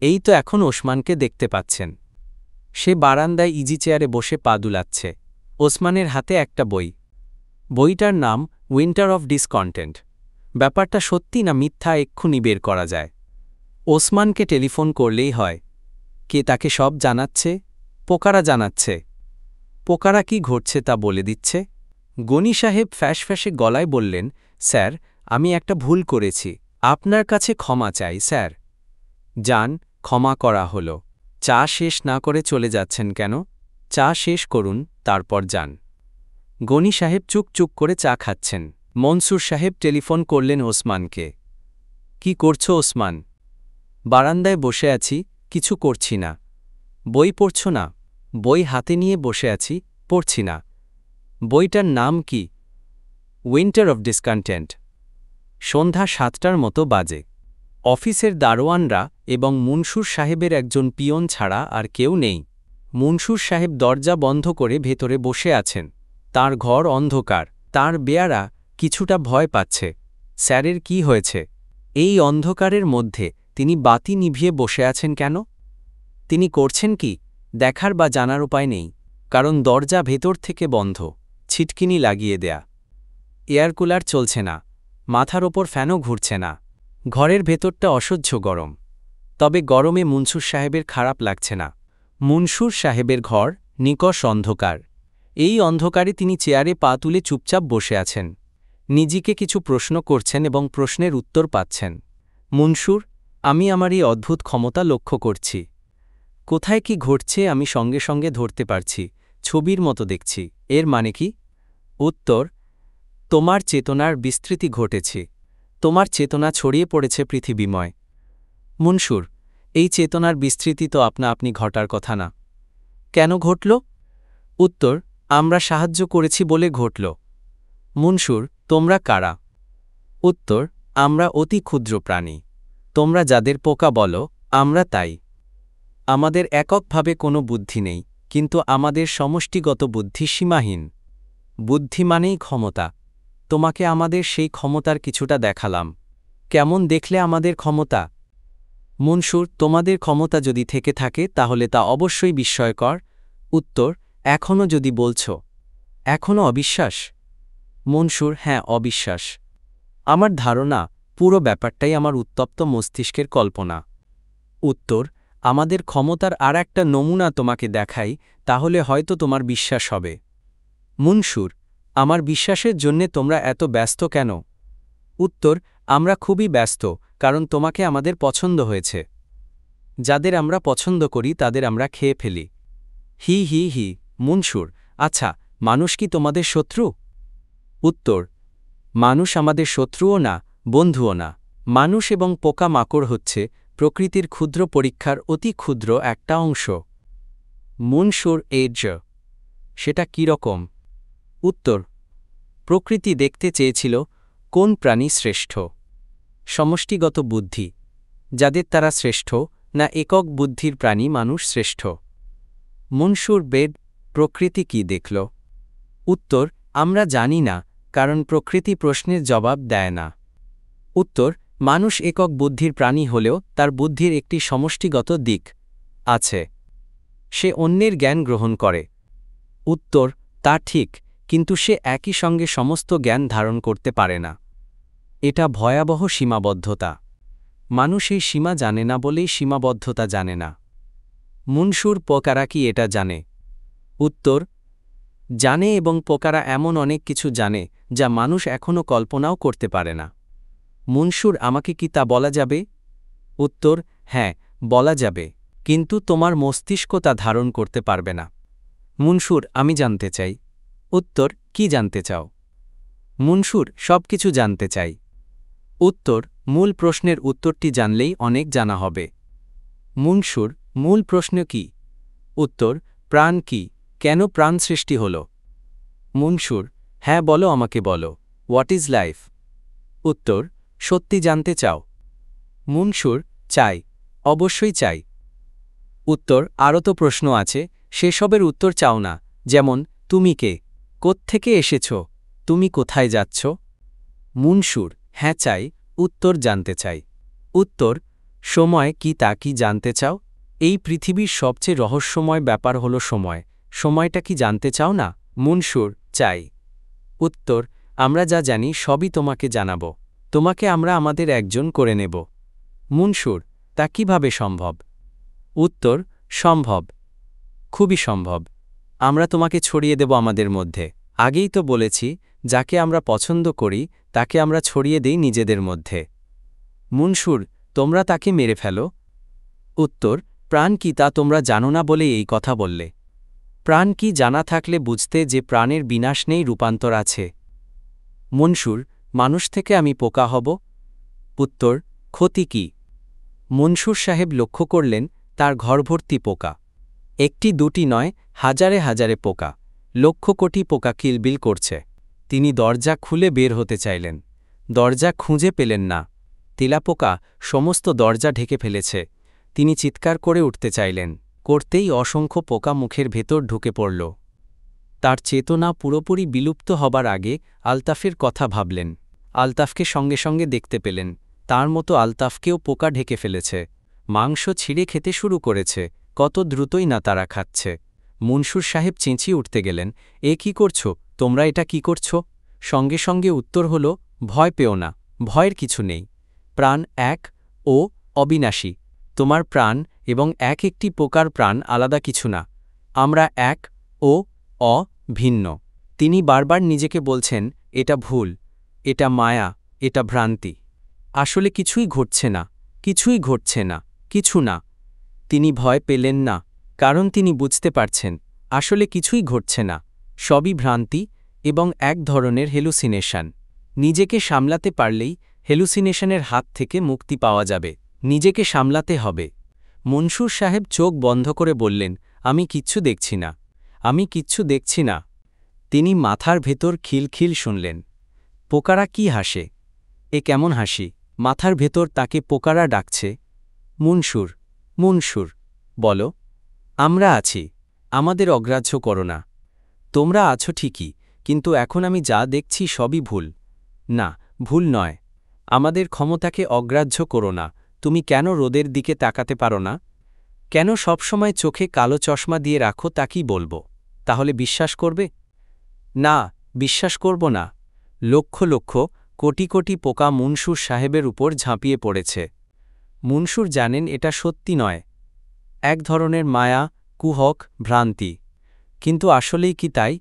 এই তো এখন ওসমানকে দেখতে পাচ্ছেন। সে বারান্দায় ইজি চেয়ারে বসে পা দুলাচ্ছে। ওসমানের হাতে একটা বই। বইটার নাম উইন্টার অফ ডিসকন্টেন্ট। ব্যাপারটা সত্যি না মিথ্যা এক্ষুনি বের করা যায়। ওসমানকে টেলিফোন করলেই হয়। কে তাকে সব জানাচ্ছে? পোকারা জানাচ্ছে। পোকারা কি ঘটছে তা বলে দিচ্ছে। গনি সাহেব ফ্যাঁসে গলায় বললেন, স্যার, আমি একটা ভুল করেছি, আপনার কাছে ক্ষমা চাই স্যার। যান, ক্ষমা করা হল। চা শেষ না করে চলে যাচ্ছেন কেন? চা শেষ করুন, তারপর যান। গনি সাহেব চুক চুক করে চা খাচ্ছেন। মনসুর সাহেব টেলিফোন করলেন ওসমানকে। কি করছো ওসমান? বারান্দায় বসে আছি, কিছু করছি না। বই পড়ছ না? বই হাতে নিয়ে বসে আছি, পড়ছি না। বইটার নাম কি? Winter of discontent. সন্ধ্যা 7টার মতো বাজে। অফিসের দারোয়ানরা এবং মুনসুর সাহেবের একজন পিয়ন ছাড়া আর কেউ নেই। মুনসুর সাহেব দরজা বন্ধ করে ভেতরে বসে আছেন। তার ঘর অন্ধকার। তার বেয়ারা কিছুটা ভয় পাচ্ছে। স্যারের কি হয়েছে? এই অন্ধকারের মধ্যে তিনি বাতি নিভিয়ে বসে আছেন কেন? তিনি করছেন কি দেখার বা জানার উপায় নেই, কারণ দরজা ভেতর থেকে বন্ধ, ছিটকিনি লাগিয়ে দেয়া। এয়ার কুলার চলছে না, মাথার ওপর ফ্যানও ঘুরছে না। ঘরের ভেতরটা অসহ্য গরম। তবে গরমে মনসুর সাহেবের খারাপ লাগছে না। মনসুর সাহেবের ঘর নিকষ অন্ধকার। এই অন্ধকারে তিনি চেয়ারে পা তুলে চুপচাপ বসে আছেন। নিজেকে কিছু প্রশ্ন করছেন এবং প্রশ্নের উত্তর পাচ্ছেন। মনসুর, আমি আমার এই অদ্ভুত ক্ষমতা লক্ষ্য করছি। কোথায় কি ঘটছে আমি সঙ্গে সঙ্গে ধরতে পারছি, ছবির মতো দেখছি। এর মানে কি? উত্তর, তোমার চেতনার বিস্তৃতি ঘটেছে। তোমার চেতনা ছড়িয়ে পড়েছে পৃথিবীময়। মনসুর, এই চেতনার বিস্তৃতি তো আপনা আপনি ঘটার কথা না। কেন ঘটল? উত্তর, আমরা সাহায্য করেছি বলে ঘটল। মনসুর, তোমরা কারা? উত্তর, আমরা অতি ক্ষুদ্র প্রাণী। তোমরা যাদের পোকা বলো, আমরা তাই। আমাদের এককভাবে কোনো বুদ্ধি নেই, কিন্তু আমাদের সমষ্টিগত বুদ্ধি সীমাহীন। বুদ্ধি মানেই ক্ষমতা। তোমাকে আমাদের সেই ক্ষমতার কিছুটা দেখালাম। কেমন দেখলে আমাদের ক্ষমতা? মনসুর, তোমাদের ক্ষমতা যদি থেকে থাকে তাহলে তা অবশ্যই বিস্ময়কর। উত্তর, এখনও যদি বলছ। এখনও অবিশ্বাস? মনসুর, হ্যাঁ, অবিশ্বাস। আমার ধারণা পুরো ব্যাপারটাই আমার উত্তপ্ত মস্তিষ্কের কল্পনা। উত্তর, আমাদের ক্ষমতার আর একটা নমুনা তোমাকে দেখাই, তাহলে হয়তো তোমার বিশ্বাস হবে। মনসুর, আমার বিশ্বাসের জন্যে তোমরা এত ব্যস্ত কেন? উত্তর, আমরা খুবই ব্যস্ত, কারণ তোমাকে আমাদের পছন্দ হয়েছে। যাদের আমরা পছন্দ করি তাদের আমরা খেয়ে ফেলি। হি হি হি। মনসুর, আচ্ছা, মানুষ কি তোমাদের শত্রু? উত্তর, মানুষ আমাদের শত্রুও না, বন্ধুও না। মানুষ এবং পোকা মাকড় হচ্ছে প্রকৃতির ক্ষুদ্র পরীক্ষার অতি ক্ষুদ্র একটা অংশ। মনসুর, এজ, সেটা কি রকম? উত্তর, প্রকৃতি দেখতে চেয়েছিল কোন প্রাণী শ্রেষ্ঠ। সমষ্টিগত বুদ্ধি, যাদের তারা শ্রেষ্ঠ, না একক বুদ্ধির প্রাণী মানুষ শ্রেষ্ঠ। মনসুর, বেদ, প্রকৃতি কি দেখল? উত্তর, আমরা জানি না, কারণ প্রকৃতি প্রশ্নের জবাব দেয় না। উত্তর, মানুষ একক বুদ্ধির প্রাণী হলেও তার বুদ্ধির একটি সমষ্টিগত দিক আছে। সে অন্যের জ্ঞান গ্রহণ করে। উত্তর, তা ঠিক, কিন্তু সে একই সঙ্গে সমস্ত জ্ঞান ধারণ করতে পারে না। এটা ভয়াবহ সীমাবদ্ধতা। মানুষ এই সীমা জানে না বলেই সীমাবদ্ধতা জানে না। মনসুর, পোকারা কি এটা জানে? উত্তর, জানে, এবং পোকারা এমন অনেক কিছু জানে যা মানুষ এখনও কল্পনাও করতে পারে না। মনসুর, আমাকে কি তা বলা যাবে? উত্তর, হ্যাঁ, বলা যাবে, কিন্তু তোমার মস্তিষ্ক তা ধারণ করতে পারবে না। মনসুর, আমি জানতে চাই। উত্তর, কি জানতে চাও? মনসুর, সব কিছু জানতে চাই। উত্তর, মূল প্রশ্নের উত্তরটি জানলেই অনেক জানা হবে। মনসুর, মূল প্রশ্ন কি? উত্তর, প্রাণ কি? কেন প্রাণ সৃষ্টি হল? মনসুর, হ্যাঁ, বলো, আমাকে বলো। What is life? উত্তর, সত্যি জানতে চাও? মনসুর, চাই, অবশ্যই চাই। উত্তর, আরও তো প্রশ্ন আছে, সেসবের উত্তর চাও না, যেমন তুমি কে? কোত্থেকে এসেছ? তুমি কোথায় যাচ্ছ? মনসুর, হ্যাঁ চাই, উত্তর জানতে চাই। উত্তর, সময় কি তা কি জানতে চাও? এই পৃথিবীর সবচেয়ে রহস্যময় ব্যাপার হল সময়। সময়টা কি জানতে চাও না? মনসুর, চাই। উত্তর, আমরা যা জানি সবই তোমাকে জানাব। তোমাকে আমরা আমাদের একজন করে নেব। মনসুর, তা কিভাবে সম্ভব? উত্তর, সম্ভব, খুবই সম্ভব। আমরা তোমাকে ছড়িয়ে দেব আমাদের মধ্যে। আগেই তো বলেছি, যাকে আমরা পছন্দ করি তাকে আমরা ছড়িয়ে দেই নিজেদের মধ্যে। মনসুর, তোমরা তাকে মেরে ফেলো? উত্তর, প্রাণ কি তা তোমরা জানো না বলে এই কথা বললে। প্রাণ কি জানা থাকলে বুঝতে যে প্রাণের বিনাশ নেই, রূপান্তর আছে। মনসুর, মানুষ থেকে আমি পোকা হব? উত্তর, ক্ষতি কি? মনসুর সাহেব লক্ষ্য করলেন তার ঘরভর্তি পোকা। একটি দুটি নয়, হাজারে হাজারে পোকা, লক্ষ কোটি পোকা কিলবিল করছে। তিনি দরজা খুলে বের হতে চাইলেন। দরজা খুঁজে পেলেন না। তেলাপোকা সমস্ত দরজা ঢেকে ফেলেছে। তিনি চিৎকার করে উঠতে চাইলেন, করতেই অসংখ্য পোকা মুখের ভেতর ঢুকে পড়ল। তার চেতনা পুরোপুরি বিলুপ্ত হবার আগে আলতাফের কথা ভাবলেন। আলতাফকে সঙ্গে সঙ্গে দেখতে পেলেন। তার মতো আলতাফকেও পোকা ঢেকে ফেলেছে। মাংস ছিঁড়ে খেতে শুরু করেছে, কত দ্রুতই না তারা খাচ্ছে। মনসুর সাহেব চেঁচিয়ে উঠতে গেলেন, এ কি করছ, তোমরা এটা কি করছ? সঙ্গে সঙ্গে উত্তর হল, ভয় পেও না, ভয়ের কিছু নেই। প্রাণ এক ও অবিনাশী। তোমার প্রাণ এবং একটি পোকার প্রাণ আলাদা কিছু না। আমরা এক ও ভিন্ন। তিনি বারবার নিজেকে বলছেন, এটা ভুল, এটা মায়া, এটা ভ্রান্তি। আসলে কিছুই ঘটছে না, কিছুই ঘটছে না, কিছু না। তিনি ভয় পেলেন না, কারণ তিনি বুঝতে পারছেন আসলে কিছুই ঘটছে না, সবই ভ্রান্তি এবং এক ধরনের হেলুসিনেশন। নিজেকে সামলাতে পারলেই হেলুসিনেশনের হাত থেকে মুক্তি পাওয়া যাবে। নিজেকে সামলাতে হবে। মনসুর সাহেব চোখ বন্ধ করে বললেন, আমি কিচ্ছু দেখছি না, আমি কিচ্ছু দেখছি না। তিনি মাথার ভেতর খিলখিল শুনলেন। পোকারা কি হাসে? এ কেমন হাসি? মাথার ভেতর তাকে পোকারা ডাকছে। মনসুর, মনসুর, বলো, আমরা আছি, আমাদের অগ্রাহ্য করো না। তোমরা আছো ঠিকই, কিন্তু এখন আমি যা দেখছি সবই ভুল। না, ভুল নয়। আমাদের ক্ষমতাকে অগ্রাহ্য করো না। তুমি কেন রোদের দিকে তাকাতে পারো না? কেন সবসময় চোখে কালো চশমা দিয়ে রাখো তা কি বলবো? তাহলে বিশ্বাস করবে? না, বিশ্বাস করব না। লক্ষ লক্ষ, কোটি কোটি পোকা মনসুর সাহেবের উপর ঝাঁপিয়ে পড়েছে। মনসুর জানেন এটা সত্যি নয়, এক ধরনের মায়া, কুহক, ভ্রান্তি। কিন্তু আসলেই কি তাই?